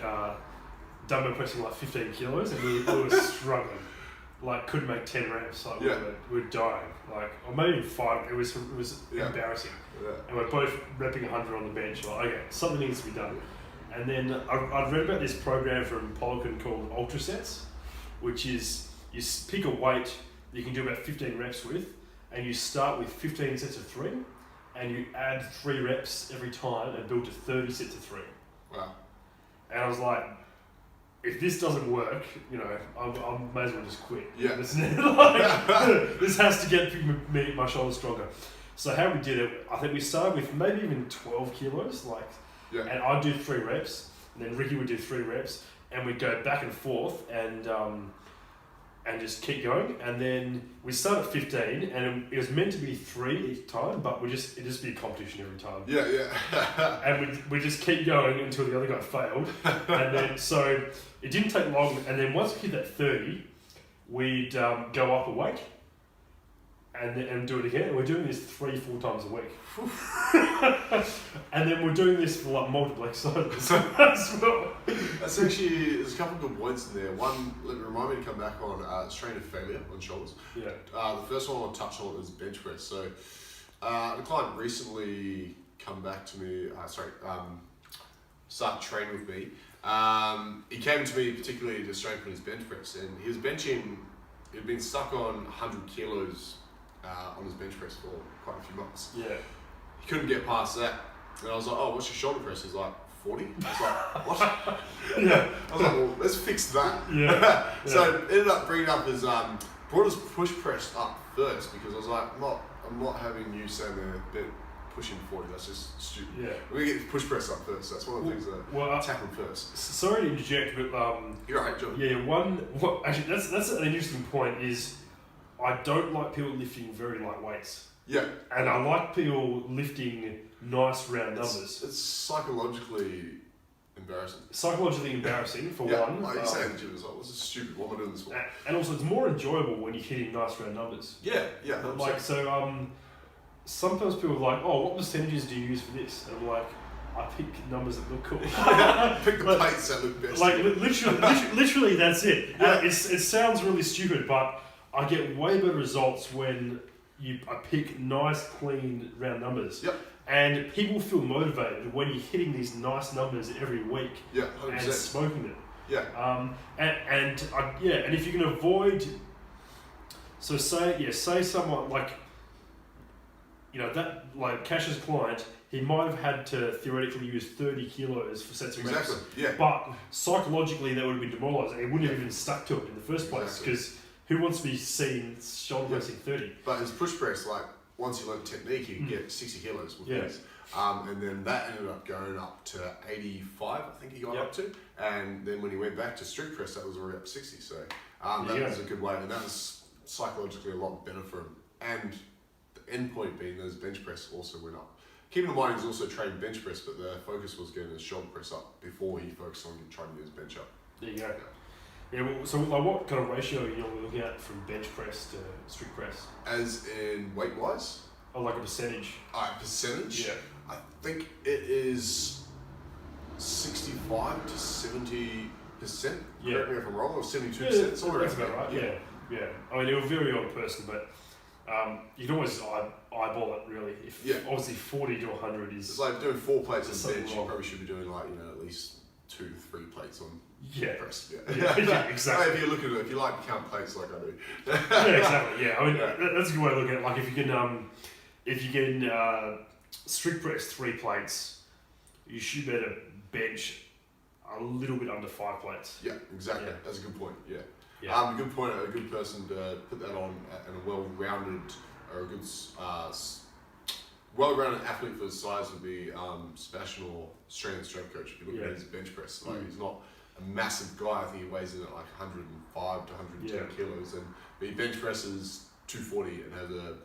dumbbell pressing like 15 kilos, and we were struggling. Like couldn't make 10 reps. Like we were dying. Like or maybe 5. It was embarrassing. Yeah. And we're both repping 100 on the bench. Like okay, something needs to be done. And then I'd read about this program from Polican called Ultra Sets, which is you pick a weight you can do about 15 reps with, and you start with 15 sets of 3, and you add 3 reps every time and build to 30 sets of 3. Wow. And I was like, if this doesn't work, I may as well just quit. Yeah. This has to get my shoulders stronger. So how we did it, I think we started with maybe even 12 kilos, and I'd do 3 reps, and then Ricky would do 3 reps, and we'd go back and forth and just keep going. And then we started at 15, and it was meant to be 3 each time, but it'd just be a competition every time. Yeah. And we just keep going until the other guy failed. And then, so it didn't take long. And then once we hit that 30, we'd go up a weight and do it again. And we're doing this 3-4 times a week. And then we're doing this for like multiple exercises as well. That's actually, there's a couple of good points in there. One, remind me to come back on strain of failure on shoulders. Yeah. The first one I'll touch on is bench press. So the client recently come back to me, started training with me. He came to me particularly to strengthen his bench press, and he was benching, he'd been stuck on 100 kilos on his bench press for quite a few months. Yeah. He couldn't get past that. And I was like, oh, what's your shoulder press? He's like, 40? I was like, what? Yeah. I was like, well, let's fix that. Yeah. So ended up bringing up his, brought his push press up first, because I was like, I'm not having you stand there pushing 40, that's just stupid. Yeah. We're going to get push press up first. That's one of the things that tackle first. Sorry to interject, but you're right, John. Yeah, actually that's an interesting point is I don't like people lifting very light weights. Yeah. And I like people lifting nice round numbers. It's psychologically embarrassing. Psychologically embarrassing for one. Like you say in the gym, it's like, what's this stupid? What am I doing this for? And also it's more enjoyable when you're hitting nice round numbers. Yeah. Like so sometimes people are like, oh, what percentages do you use for this? And I'm like, I pick numbers that look cool. Pick the plates that look best. Like literally that's it. Yeah. It sounds really stupid, but I get way better results when I pick nice, clean, round numbers. Yep. And people feel motivated when you're hitting these nice numbers every week. Yeah, 100%. And smoking them. Yeah. And if you can avoid, so say someone like, that like Cash's client, he might have had to theoretically use 30 kilos for sets of reps. Exactly. Yeah. But psychologically, that would have been demoralising. He wouldn't have even stuck to it in the first place because. Who wants to be seen shoulder pressing 30? But his push press, like, once you learn technique, you can get 60 kilos with these. And then that ended up going up to 85, I think he got up to. And then when he went back to strict press, that was already up to 60. So that was a good way. And that was psychologically a lot better for him. And the end point being that his bench press also went up. Keeping in mind, he's also trained bench press, but the focus was getting his shoulder press up before he focused on trying to get his bench up. There you go. Yeah, so like what kind of ratio are you normally looking at from bench press to strict press? As in weight-wise? Oh, like a percentage? Percentage? Yeah. I think it is 65 to 70%. Yeah. Correct me if I'm wrong, or 72%. Yeah, that's about right. Yeah. I mean, it will vary on person, but you can always eyeball it really. Obviously 40 to 100 is... It's like doing 4 plates on bench, you probably should be doing like, at least 2 to 3 plates on press. Yeah, exactly. If you look at it, if you like to count plates like I do. Yeah, exactly. Yeah, I mean that's a good way to look at it. Like if you can strict press 3 plates, you should better bench a little bit under 5 plates. Yeah, exactly. That's a good point. Yeah. A good point. A good person to put that on, and a well-rounded or a good well-rounded athlete for his size would be Sebastian, or strength coach. If you look at his bench press, like he's not a massive guy. I think he weighs in at like 105 to 110 kilos, but he bench presses 240 and has a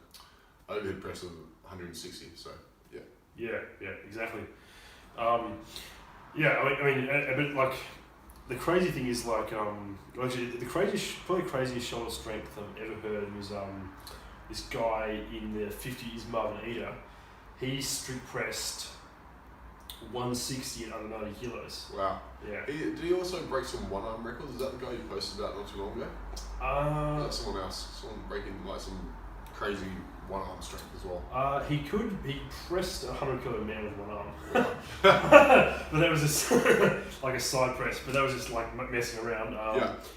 overhead press of 160. So exactly. I mean, but like the crazy thing is like actually the craziest shoulder strength I've ever heard was this guy in the 50s, Marvin Eder. He strict pressed 160 at under 90 kilos. Wow. Yeah. Did he also break some one-arm records? Is that the guy you posted about not too long ago? That's someone else. Someone breaking like some crazy one-arm strength as well. He pressed a 100 kilo man with one arm. But that was just like a side press, but that was just like messing around.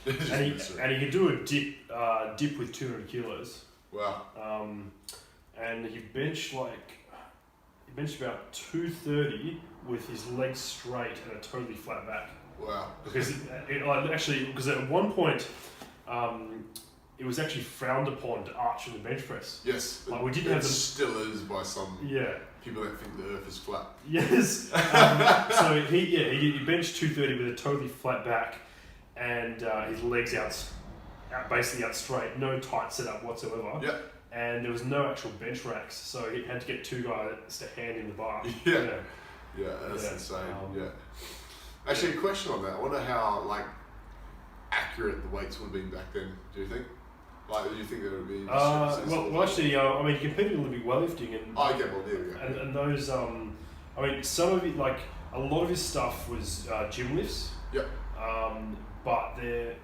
And he could do a dip with 200 kilos. Wow. And he benched about 230 with his legs straight and a totally flat back. Wow. Because because at one point, it was actually frowned upon to arch in the bench press. Yes. Like we didn't have still is by some people that think the earth is flat. Yes. So he benched 230 with a totally flat back, and his legs basically out straight, no tight setup whatsoever. Yeah. And there was no actual bench racks, so he had to get two guys to hand him the bar. Yeah, that's insane. Actually, a question on that. I wonder how accurate the weights would have been back then. Do you think? Do you think there would be? Actually, I mean, he competed in Olympic weightlifting, and there we go. And those, I mean, some of it, like a lot of his stuff was gym lifts. Yep. But they're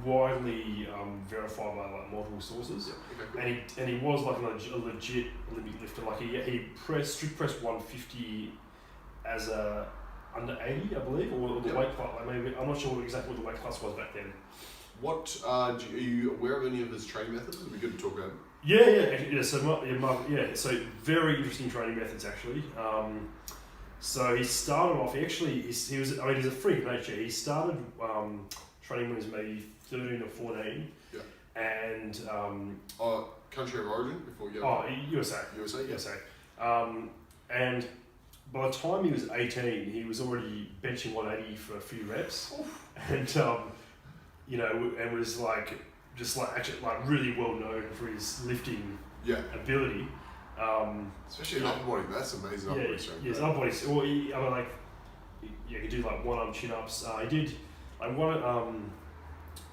widely verified by multiple sources. Yep. Okay, cool. And he was like a legit Olympic lifter. Like he strict pressed 150 as a under 80, I believe, or the weight class. Maybe I'm not sure exactly what the weight class was back then. What are you aware of any of his training methods? It'd be good to talk about. So very interesting training methods actually. So he started off. He was. I mean, he's a freak of nature. He started training when he was maybe 13 or 14. Yeah. And country of origin before you go. USA. And by the time he was 18, he was already benching 180 for a few reps. Oof. And and was actually really well known for his lifting ability. Especially upper body. That's amazing. Upper body strength. Yes, upper body. He could do one arm chin ups. He did one.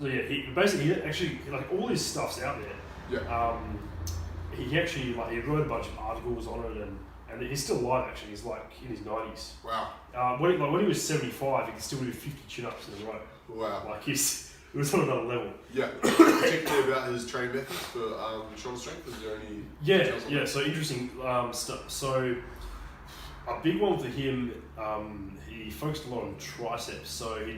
He basically actually all his stuff's out there. Yeah. He actually he wrote a bunch of articles on it, and he's still alive actually. He's in his 90s. Wow. When he was 75, he could still do 50 chin ups in a row. Wow. It was on another level. Yeah. Particularly about his training methods for shoulder strength. Is there any? Yeah. So interesting stuff. So a big one for him. He focused a lot on triceps. So he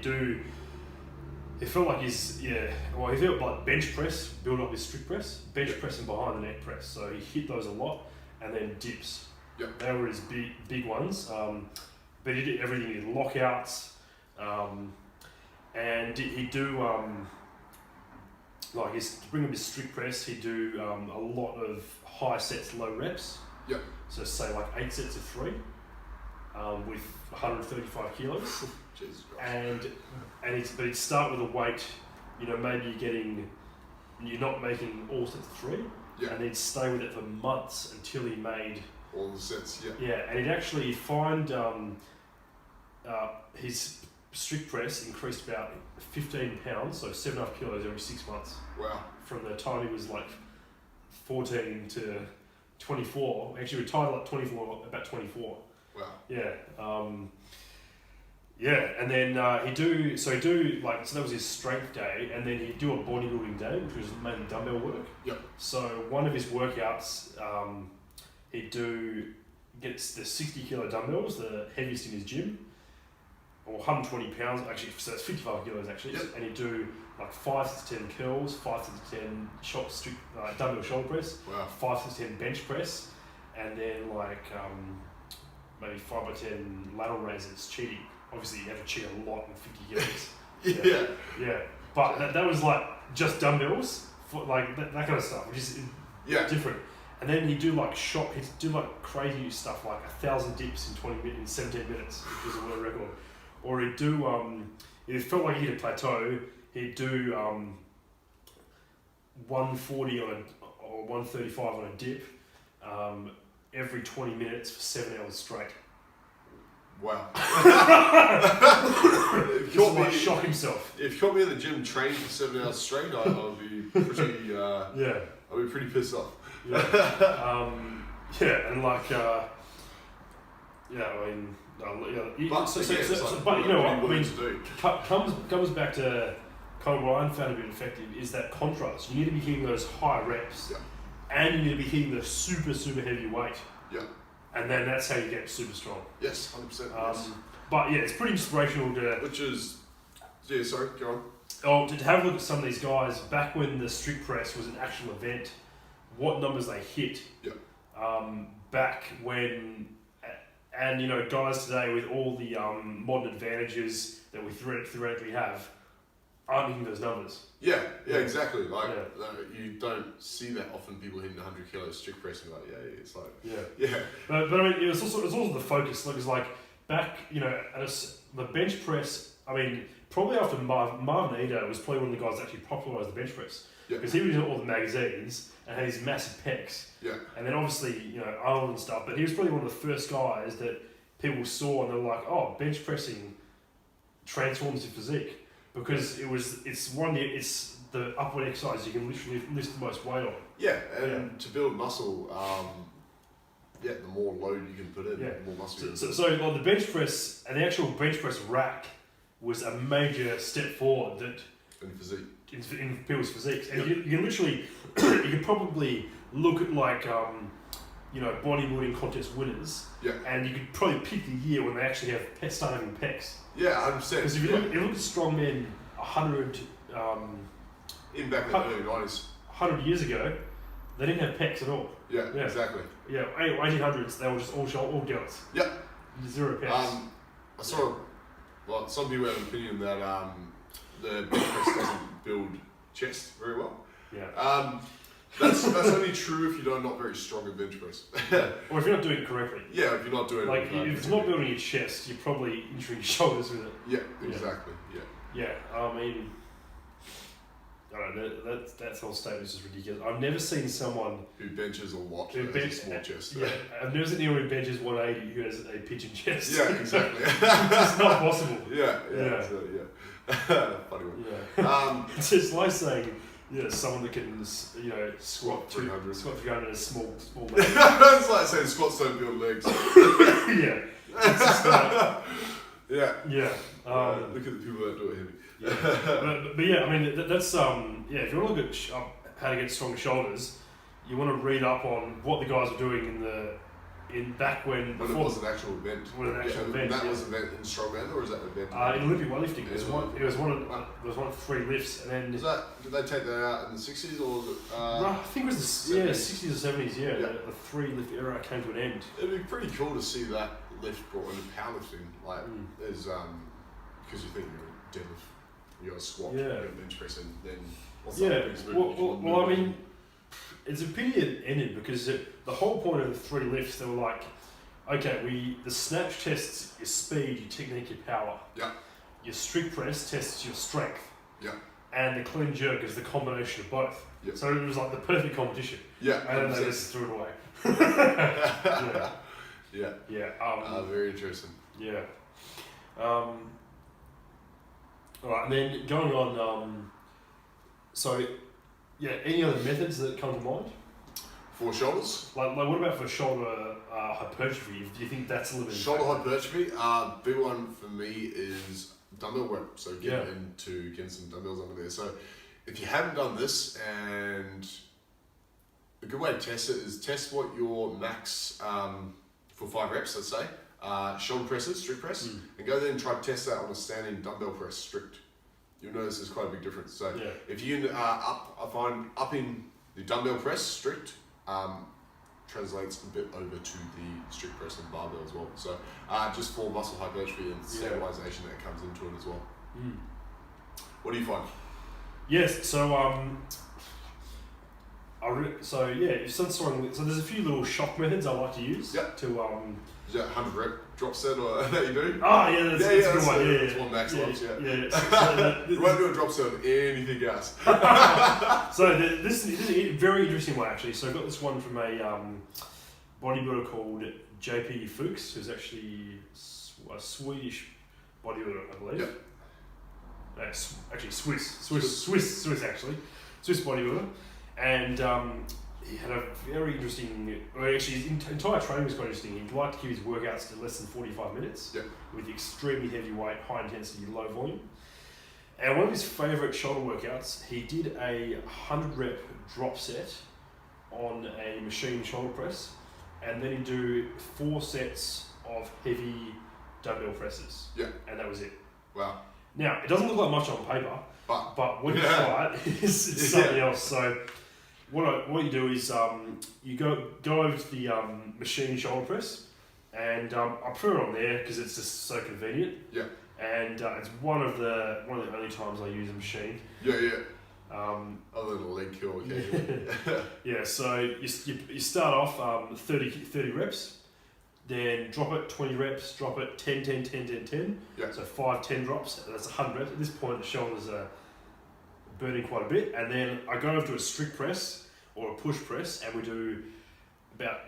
felt like he felt like bench press, build up his strict press, bench press and behind the neck press. So he hit those a lot, and then dips. Yep. They were his big ones. But he did everything. He did lockouts, and he'd do to bring up his strict press. He'd do a lot of high sets, low reps. Yep. So say 8 sets of 3, with 135 kilos. Jesus Christ. But he'd start with a weight, maybe you're not making all sets of 3, and he'd stay with it for months until he made all the sets. And he'd actually find his strict press increased about 15 pounds, so 7.5 kilos every 6 months. Wow. From the time he was 14 to 24. Actually retired about 24. Wow. And then that was his strength day, and then he'd do a bodybuilding day, which was mainly dumbbell work. Yep. So one of his workouts, he'd gets the 60 kilo dumbbells, the heaviest in his gym, or 120 pounds, actually, so that's 55 kilos actually, and he'd do 5 to 10 curls, 5 to 10 dumbbell shoulder press, 5 to 10 bench press, and then maybe 5 by 10 lateral raises cheating. Obviously, you have to cheat a lot in 50 kilos. But that was like just dumbbells, for like that kind of stuff, which is different. And then he'd do like crazy stuff, like 1,000 dips in 17 minutes, which was a world record. Or he'd do, if it felt like he hit a plateau, he'd do 140 or 135 on a dip every 20 minutes for 7 hours straight. Wow. Shock himself. If you caught me in the gym training for 7 hours straight, I'd be pretty. I'd be pretty pissed off. Yeah. And like but you know what I mean. Comes back to kind of what I found a bit effective is that contrast. You need to be hitting those high reps, and you need to be hitting the super heavy weight. Yeah. And then that's how you get super strong. Yes, 100%. Yes. But yeah, it's pretty inspirational to. Which is, sorry, go on. Oh, to have a look at some of these guys back when the strict press was an actual event, what numbers they hit. Yeah. Back when, and you know, guys today with all the modern advantages that we theoretically have, aren't hitting those numbers. Yeah, exactly. Like you don't see that often. People hitting 100 kilos strict pressing. Like, it's like But I mean, it was also the focus. Like, it's like back, you know, the bench press. I mean, probably after Marvin Eder was probably one of the guys that actually popularised the bench press because he was in all the magazines and had these massive pecs. Yeah. And then obviously, you know, Arnold and stuff. But he was probably one of the first guys that people saw and they were like, oh, bench pressing transforms your physique. Because it's the upward exercise you can literally lift the most weight on. Yeah, and to build muscle, the more load you can put in, the more muscle. So like the bench press and the actual bench press rack was a major step forward in physique, in people's physiques, and you can literally you can probably look at like you know, bodybuilding contest winners, and you could probably pick the year when they actually start having pecs. Yeah, 100%. Because if you look at strong men 100 in back in the early 90s, 100 years ago, they didn't have pecs at all. Yeah, exactly. Yeah, 1800s, they were just all delts. Yeah. Zero pecs. I saw, some people have an opinion that the bench press doesn't build chest very well. Yeah. That's only true if you're not very strong at bench press. Or if you're not doing it correctly. Yeah, if you're not doing it. If it's not building your chest, you're probably injuring your shoulders with it. Yeah, exactly. Yeah, I mean, I don't know, that whole statement is just ridiculous. I've never seen someone who benches a lot who has a small chest. Yeah, I've never seen anyone who benches 180 who has a pigeon chest. Yeah, exactly. It's not possible. Yeah. Funny one. Yeah. It's just like saying, someone that can, you know, squat 300. Squat 300 is small man. It's like saying squats don't build legs. Yeah. It's just Yeah. Look at the people that do it heavy. But yeah, I mean, that's if you want to look at how to get stronger shoulders, you want to read up on what the guys were doing back when it was an actual event. That was an event in strongman, or is that an event? In Olympic weightlifting, it was one of 3 lifts, and then did they take that out in the 60s or was it? I think it was the 60s or 70s. The 3 lift era came to an end. It'd be pretty cool to see that lift brought into powerlifting, like as because you think you're deadlift, you got a squat, you got bench press, and then well, I mean, it's a pity it ended because the whole point of the 3 lifts, they were like, okay, the snatch tests your speed, your technique, your power. Yeah. Your strict press tests your strength. Yeah. And the clean jerk is the combination of both. Yeah. So it was like the perfect competition. Yeah. And then they just threw it away. Very interesting. Yeah. Alright, and then going on, any other methods that come to mind? For shoulders? Like what about for shoulder hypertrophy? Do you think that's a little bit... Shoulder hypertrophy, big one for me is dumbbell work. So getting some dumbbells under there. So if you haven't done this, and a good way to test it is test what your max for 5 reps, let's say, shoulder presses, strict press, and go there and try to test that on a standing dumbbell press strict. You'll notice there's quite a big difference. So if you I find upping the dumbbell press strict translates a bit over to the strict press and barbell as well. So just for muscle hypertrophy and stabilization that comes into it as well. What do you find? Yes. So so there's a few little shock methods I like to use. Yep. To Is that 100 rep drop set or that you do? Oh yeah, that's a good one. That's what Max loves. Yeah. You won't do a drop set of anything else. So this is a very interesting one actually. So I got this one from a bodybuilder called JP Fuchs, who's actually a Swedish bodybuilder, I believe. Yep. No, actually Swiss actually, Swiss bodybuilder, and he had a very interesting. Well, actually, his entire training was quite interesting. He'd like to keep his workouts to less than 45 minutes, yep, with extremely heavy weight, high intensity, low volume. And one of his favourite shoulder workouts, he did a 100 rep drop set on a machine shoulder press, and then he'd do 4 sets of heavy dumbbell presses. Yeah. And that was it. Wow. Now, it doesn't look like much on paper, but when you try it, it's something else. So what you do is you go over to the machine shoulder press, and I put it on there because it's just so convenient. Yeah. And it's one of the only times I use a machine. Yeah. Other than a leg curl occasionally. Yeah. So you start off 30 reps. Then drop it 20 reps, drop it 10, 10, 10, 10, 10. Yeah. So 5, 10 drops, and that's 100 reps. At this point, the shoulders are burning quite a bit. And then I go over to a strict press or a push press, and we do about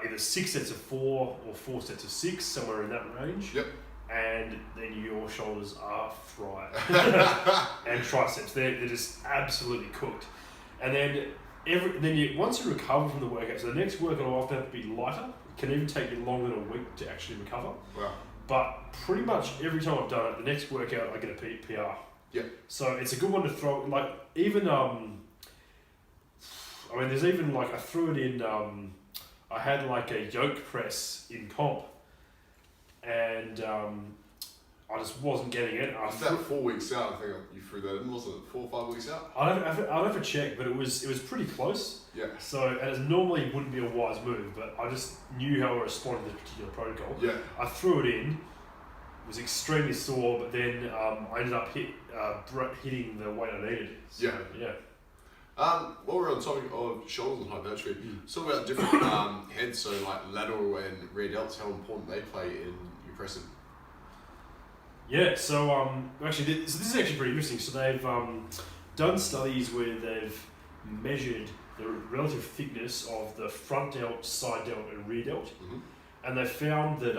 either 6 sets of 4 or 4 sets of 6, somewhere in that range. Yep. And then your shoulders are fried. And triceps, they're just absolutely cooked. And then once you recover from the workout, so the next workout will often have to be lighter. It can even take you longer than a week to actually recover. Wow. But pretty much every time I've done it, the next workout I get a PR. Yeah. So it's a good one to throw. Like even there's even I threw it in. I had like a yoke press in comp, and I just wasn't getting it. Was that 4 weeks out? I think you threw that in, wasn't it? 4 or 5 weeks out? I'd have to check, but it was pretty close. Yeah. So, and it normally wouldn't be a wise move, but I just knew how I responded to this particular protocol. Yeah. I threw it in, was extremely sore, but then I ended up hitting the weight I needed. So, yeah. While we're on the topic of shoulders and hypertrophy, talk about different heads, so like lateral and rear delts, how important they play in your pressing. Yeah, so actually, this is actually pretty interesting. So they've done studies where they've measured the relative thickness of the front delt, side delt, and rear delt, and they found that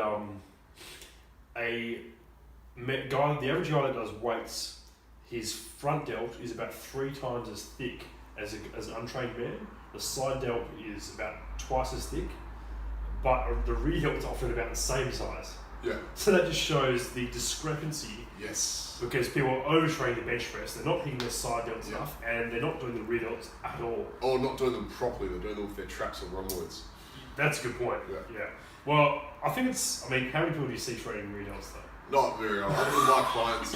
the average guy that does weights, his front delt is about 3 times as thick as an untrained man. The side delt is about twice as thick, but the rear delt is often about the same size. Yeah. So that just shows the discrepancy. Yes. Because people are overtraining the bench press, they're not hitting their side delts enough, and they're not doing the rear delts at all. Or not doing them properly, they're doing them with their traps or rhomboids. That's a good point. Yeah. Well, I think how many people do you see training rear delts though? Not very often. Other than my clients,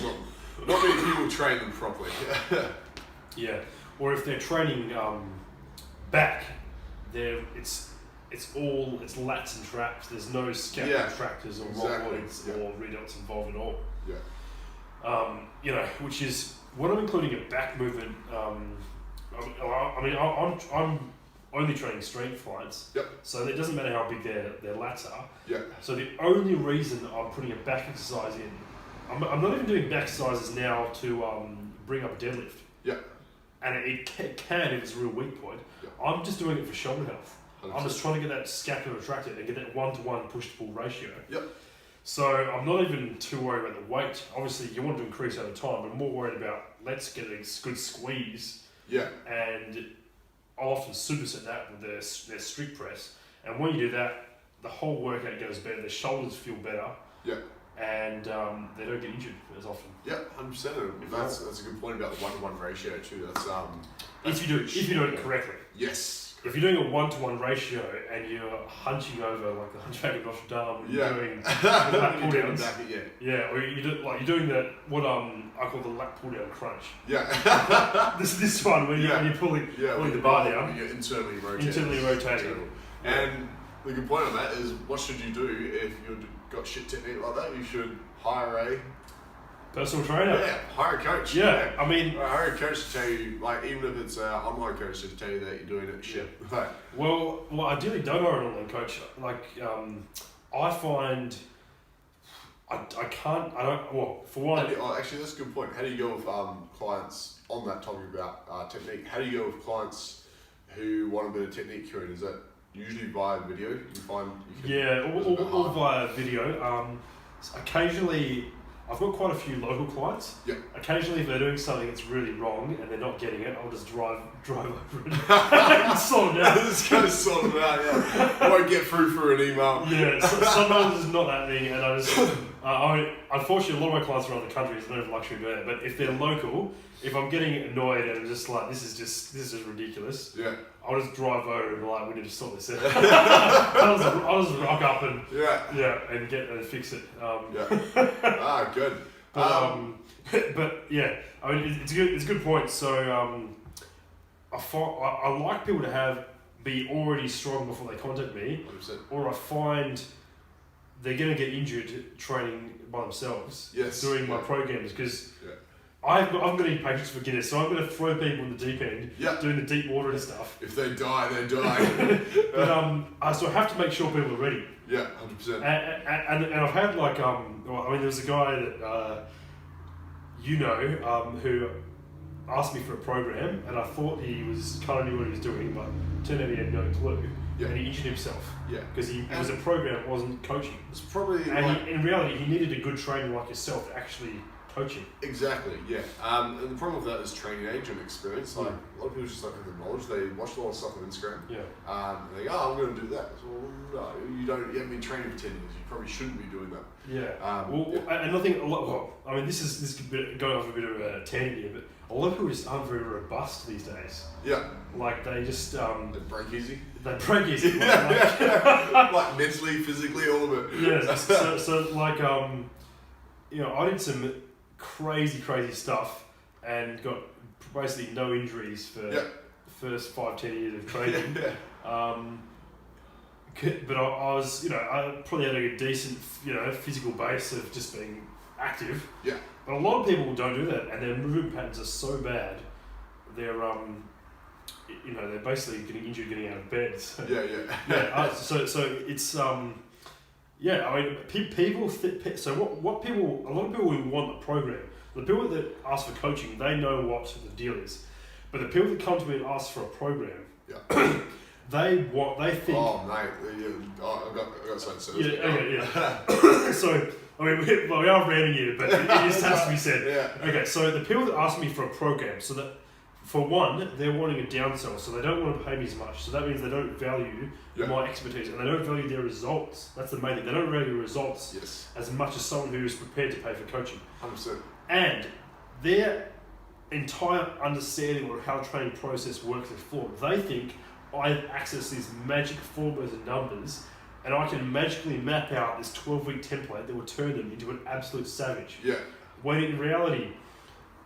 not many people train them properly. Yeah. Or if they're training back, it's lats and traps. There's no scap contractors or rhomboids or rear delts involved at all. Yeah. Which is when I'm including a back movement. I'm only training strength clients. Yep. So it doesn't matter how big their lats are. Yeah. So the only reason I'm putting a back exercise in, I'm not even doing back exercises now to bring up a deadlift. Yeah. And it can if it's a real weak point. Yep. I'm just doing it for shoulder health. 100%. I'm just trying to get that scapula retracted and get that 1-to-1 push to pull ratio. Yep. So I'm not even too worried about the weight. Obviously, you want to increase over time, but I'm more worried about let's get a good squeeze. Yeah. And I'll often superset that with their strict press. And when you do that, the whole workout goes better. Their shoulders feel better. Yeah. And they don't get injured as often. Yeah, 100%. That's a good point about the 1-to-1 ratio too. If you do it correctly. Yes. If you're doing a 1-to-1 ratio and you're hunching over like the Hunchback of Notre Dame, doing lat pull downs, or you're doing what I call the lat pull down crunch. Yeah. this one when you're pulling the bar down. You're internally rotating. And the good point on that is, what should you do if you've got shit technique like that? You should hire a Personal trainer? Yeah, hire a coach. Yeah, I mean... hire a coach to tell you, like, even if it's an online coach to tell you that you're doing it shit. Like, well, ideally don't hire an online coach. Like, I find... for one... actually, that's a good point. How do you go with clients on that topic about technique? How do you go with clients who want a bit of technique cueing? Is that usually via video? You find all via video. Occasionally, I've got quite a few local clients. Yeah. Occasionally, if they're doing something that's really wrong and they're not getting it, I'll just drive over and sort it out. Just kind of sort it out, yeah. Won't get through an email. Yeah, sometimes it's not that thing, and I just... unfortunately, a lot of my clients around the country, so I don't have the luxury of doing it, but if they're local, if I'm getting annoyed and I'm just like, this is just ridiculous, yeah, I'll just drive over and be like, we need to sort this out. I'll just rock up and and fix it. Good. But yeah, I mean, it's a good point. So I like people to be already strong before they contact me, 100%. or I find they're going to get injured training by themselves, doing my programs, because I've got any patience for beginners, so I'm going to throw people in the deep end, doing the deep water and stuff. If they die, they die. But so I have to make sure people are ready. Yeah, 100%. And I've had like there was a guy that who asked me for a program, and I thought he was kind of knew what he was doing, but turned out he had no clue. Yeah. And he injured himself. Yeah. Because it was a program, it wasn't coaching. It's probably in reality, he needed a good trainer like yourself to actually coach him. Exactly, yeah. And the problem with that is training age and experience. Like, a lot of people just don't have the knowledge. They watch a lot of stuff on Instagram. Yeah. And they go, I'm going to do that. So, well, no, you haven't been training for 10 years. You probably shouldn't be doing that. Yeah. And I think this could be going off a bit of a tangent here, but a lot of people just aren't very robust these days. Yeah. Like they just... they break easy. Like mentally, physically, all of it. Yeah. So like, I did some crazy stuff and got basically no injuries for the first 5-10 years of training. But I was, I probably had a decent, physical base of just being active. Yeah. But a lot of people don't do that, and their movement patterns are so bad. They're they're basically getting injured getting out of bed. So, so it's I mean, people. So what people? A lot of people who want a program. The people that ask for coaching, they know what the deal is. But the people that come to me and ask for a program, they think. Oh mate, I've got something to say. Yeah. So. I mean, we are ranting here, but it just has to be said. Yeah. Okay, so the people that ask me for a program, so that, for one, they're wanting a downsell, so they don't want to pay me as much. So that means they don't value my expertise, and they don't value their results. That's the main thing. They don't value results as much as someone who is prepared to pay for coaching. 100%. And their entire understanding of how the training process works is flawed. They think I have access to these magic formulas and numbers, and I can magically map out this 12-week template that will turn them into an absolute savage. Yeah. When in reality,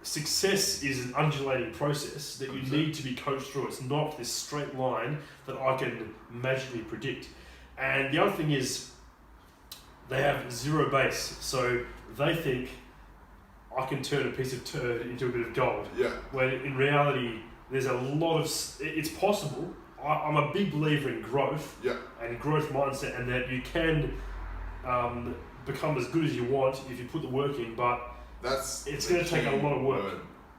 success is an undulating process that you need to be coached through. It's not this straight line that I can magically predict. And the other thing is, they have zero base. So they think I can turn a piece of turd into a bit of gold. Yeah. When in reality, there's a lot of... It's possible. I'm a big believer in growth and growth mindset, and that you can become as good as you want if you put the work in, but it's going to take a lot of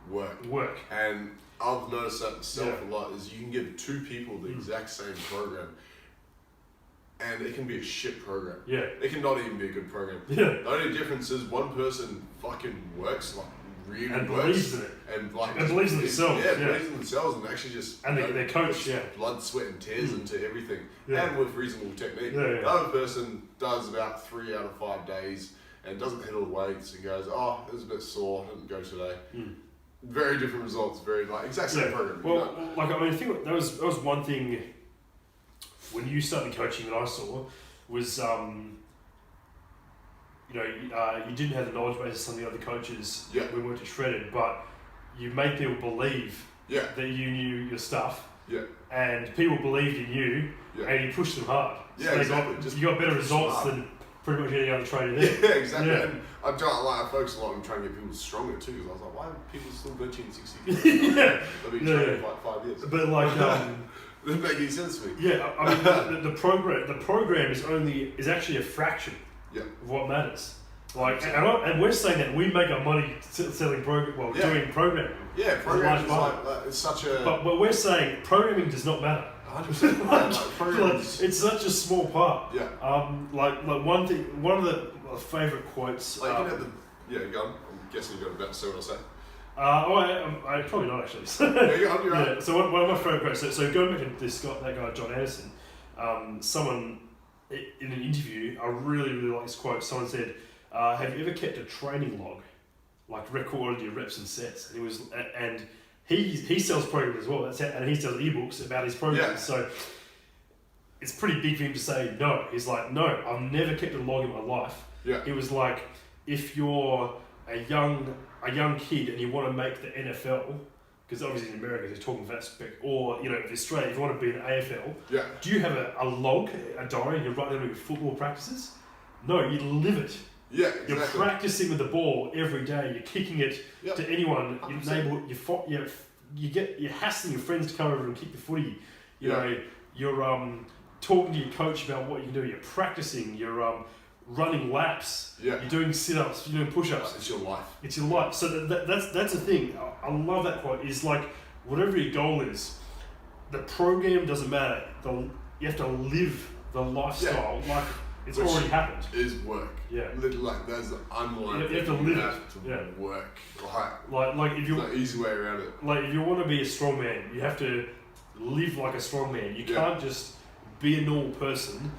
work. And I've noticed that myself a lot, is you can give two people the exact same program, and it can be a shit program. Yeah. It can not even be a good program. Yeah. The only difference is one person fucking works, like, really and works. Believes in it. And like believes in themselves. Believes in themselves, and actually just their coach, blood, sweat and tears into everything. Yeah. And with reasonable technique. The other person does about 3 out of 5 days and doesn't hit all the weights and goes, oh, it was a bit sore, didn't go today. Very different results, very exact same program. Well, like, I mean, I think that was one thing when you started coaching that I saw was you didn't have the knowledge base of some of the other coaches when we went to Shredded, but you made people believe that you knew your stuff. Yeah. And people believed in you, and you pushed them hard. Yeah, so you got better results than pretty much any other trainer there. Yeah, exactly. Yeah. And I focus a lot on trying to get people stronger too, because I was like, why are people still benching 60 kilos? Yeah. They've been training for like 5 years. But like, doesn't make any sense to me. yeah, I mean, the program is actually a fraction Yeah. of what matters. Like, and we're saying that we make our money selling doing programming. Yeah, programming is like it's such a. But we're saying programming does not matter. 100%. It's such a small part. Yeah. Like one of the favourite quotes. Like go on. I'm guessing you're about to say what I'll say. I probably not actually. Yeah, you're right. Yeah. So one of my favourite quotes. So going back to that guy John Anderson, someone in an interview, I really like this quote. Someone said, "Have you ever kept a training log, like recorded your reps and sets?" And he sells programs as well. And he sells ebooks about his programs. Yeah. So it's pretty big for him to say no. He's like, no, I've never kept a log in my life. Yeah. It was like, if you're a young kid and you want to make the NFL, because obviously in America they're talking about spec, or in Australia if you want to be in the AFL, yeah. do you have a log, a diary, and you write down your football practices? No, you live it. Yeah, exactly. You're practicing with the ball every day. You're kicking it to anyone. You're hassling your friends to come over and kick the footy. You know, you're talking to your coach about what you can do. You're practicing. You're running laps. Yeah. You're doing sit-ups. You're doing push-ups. It's your life. It's your life. So that's the thing. I love that quote. Is like, whatever your goal is, the program doesn't matter. You have to live the lifestyle like it's already happened. Is work. Yeah. Like that's the underlying. You have to live it. To work. Like if you. There's no easy way around it. Like if you want to be a strong man, you have to live like a strong man. You can't just be a normal person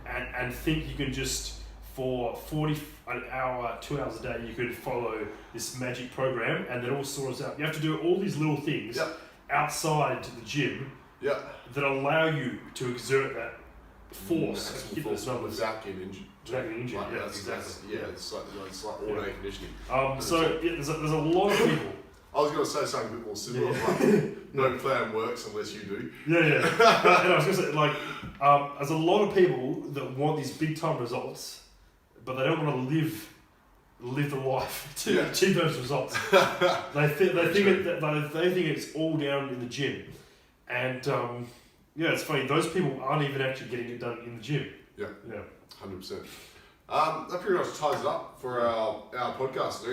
and think you can just for 40 an hour, 2 hours a day you could follow this magic program and then all sorts out. You have to do all these little things outside the gym that allow you to exert that force and hit those numbers without getting injured. Exactly. It's like all day conditioning. There's a lot of people. I was going to say something a bit more simple. Like, no plan works unless you do. And I was going to say, like, there's a lot of people that want these big time results, but they don't want to live the life to achieve those results. They think it's all down in the gym, and it's funny. Those people aren't even actually getting it done in the gym. Yeah. 100%. That pretty much ties it up for our podcast.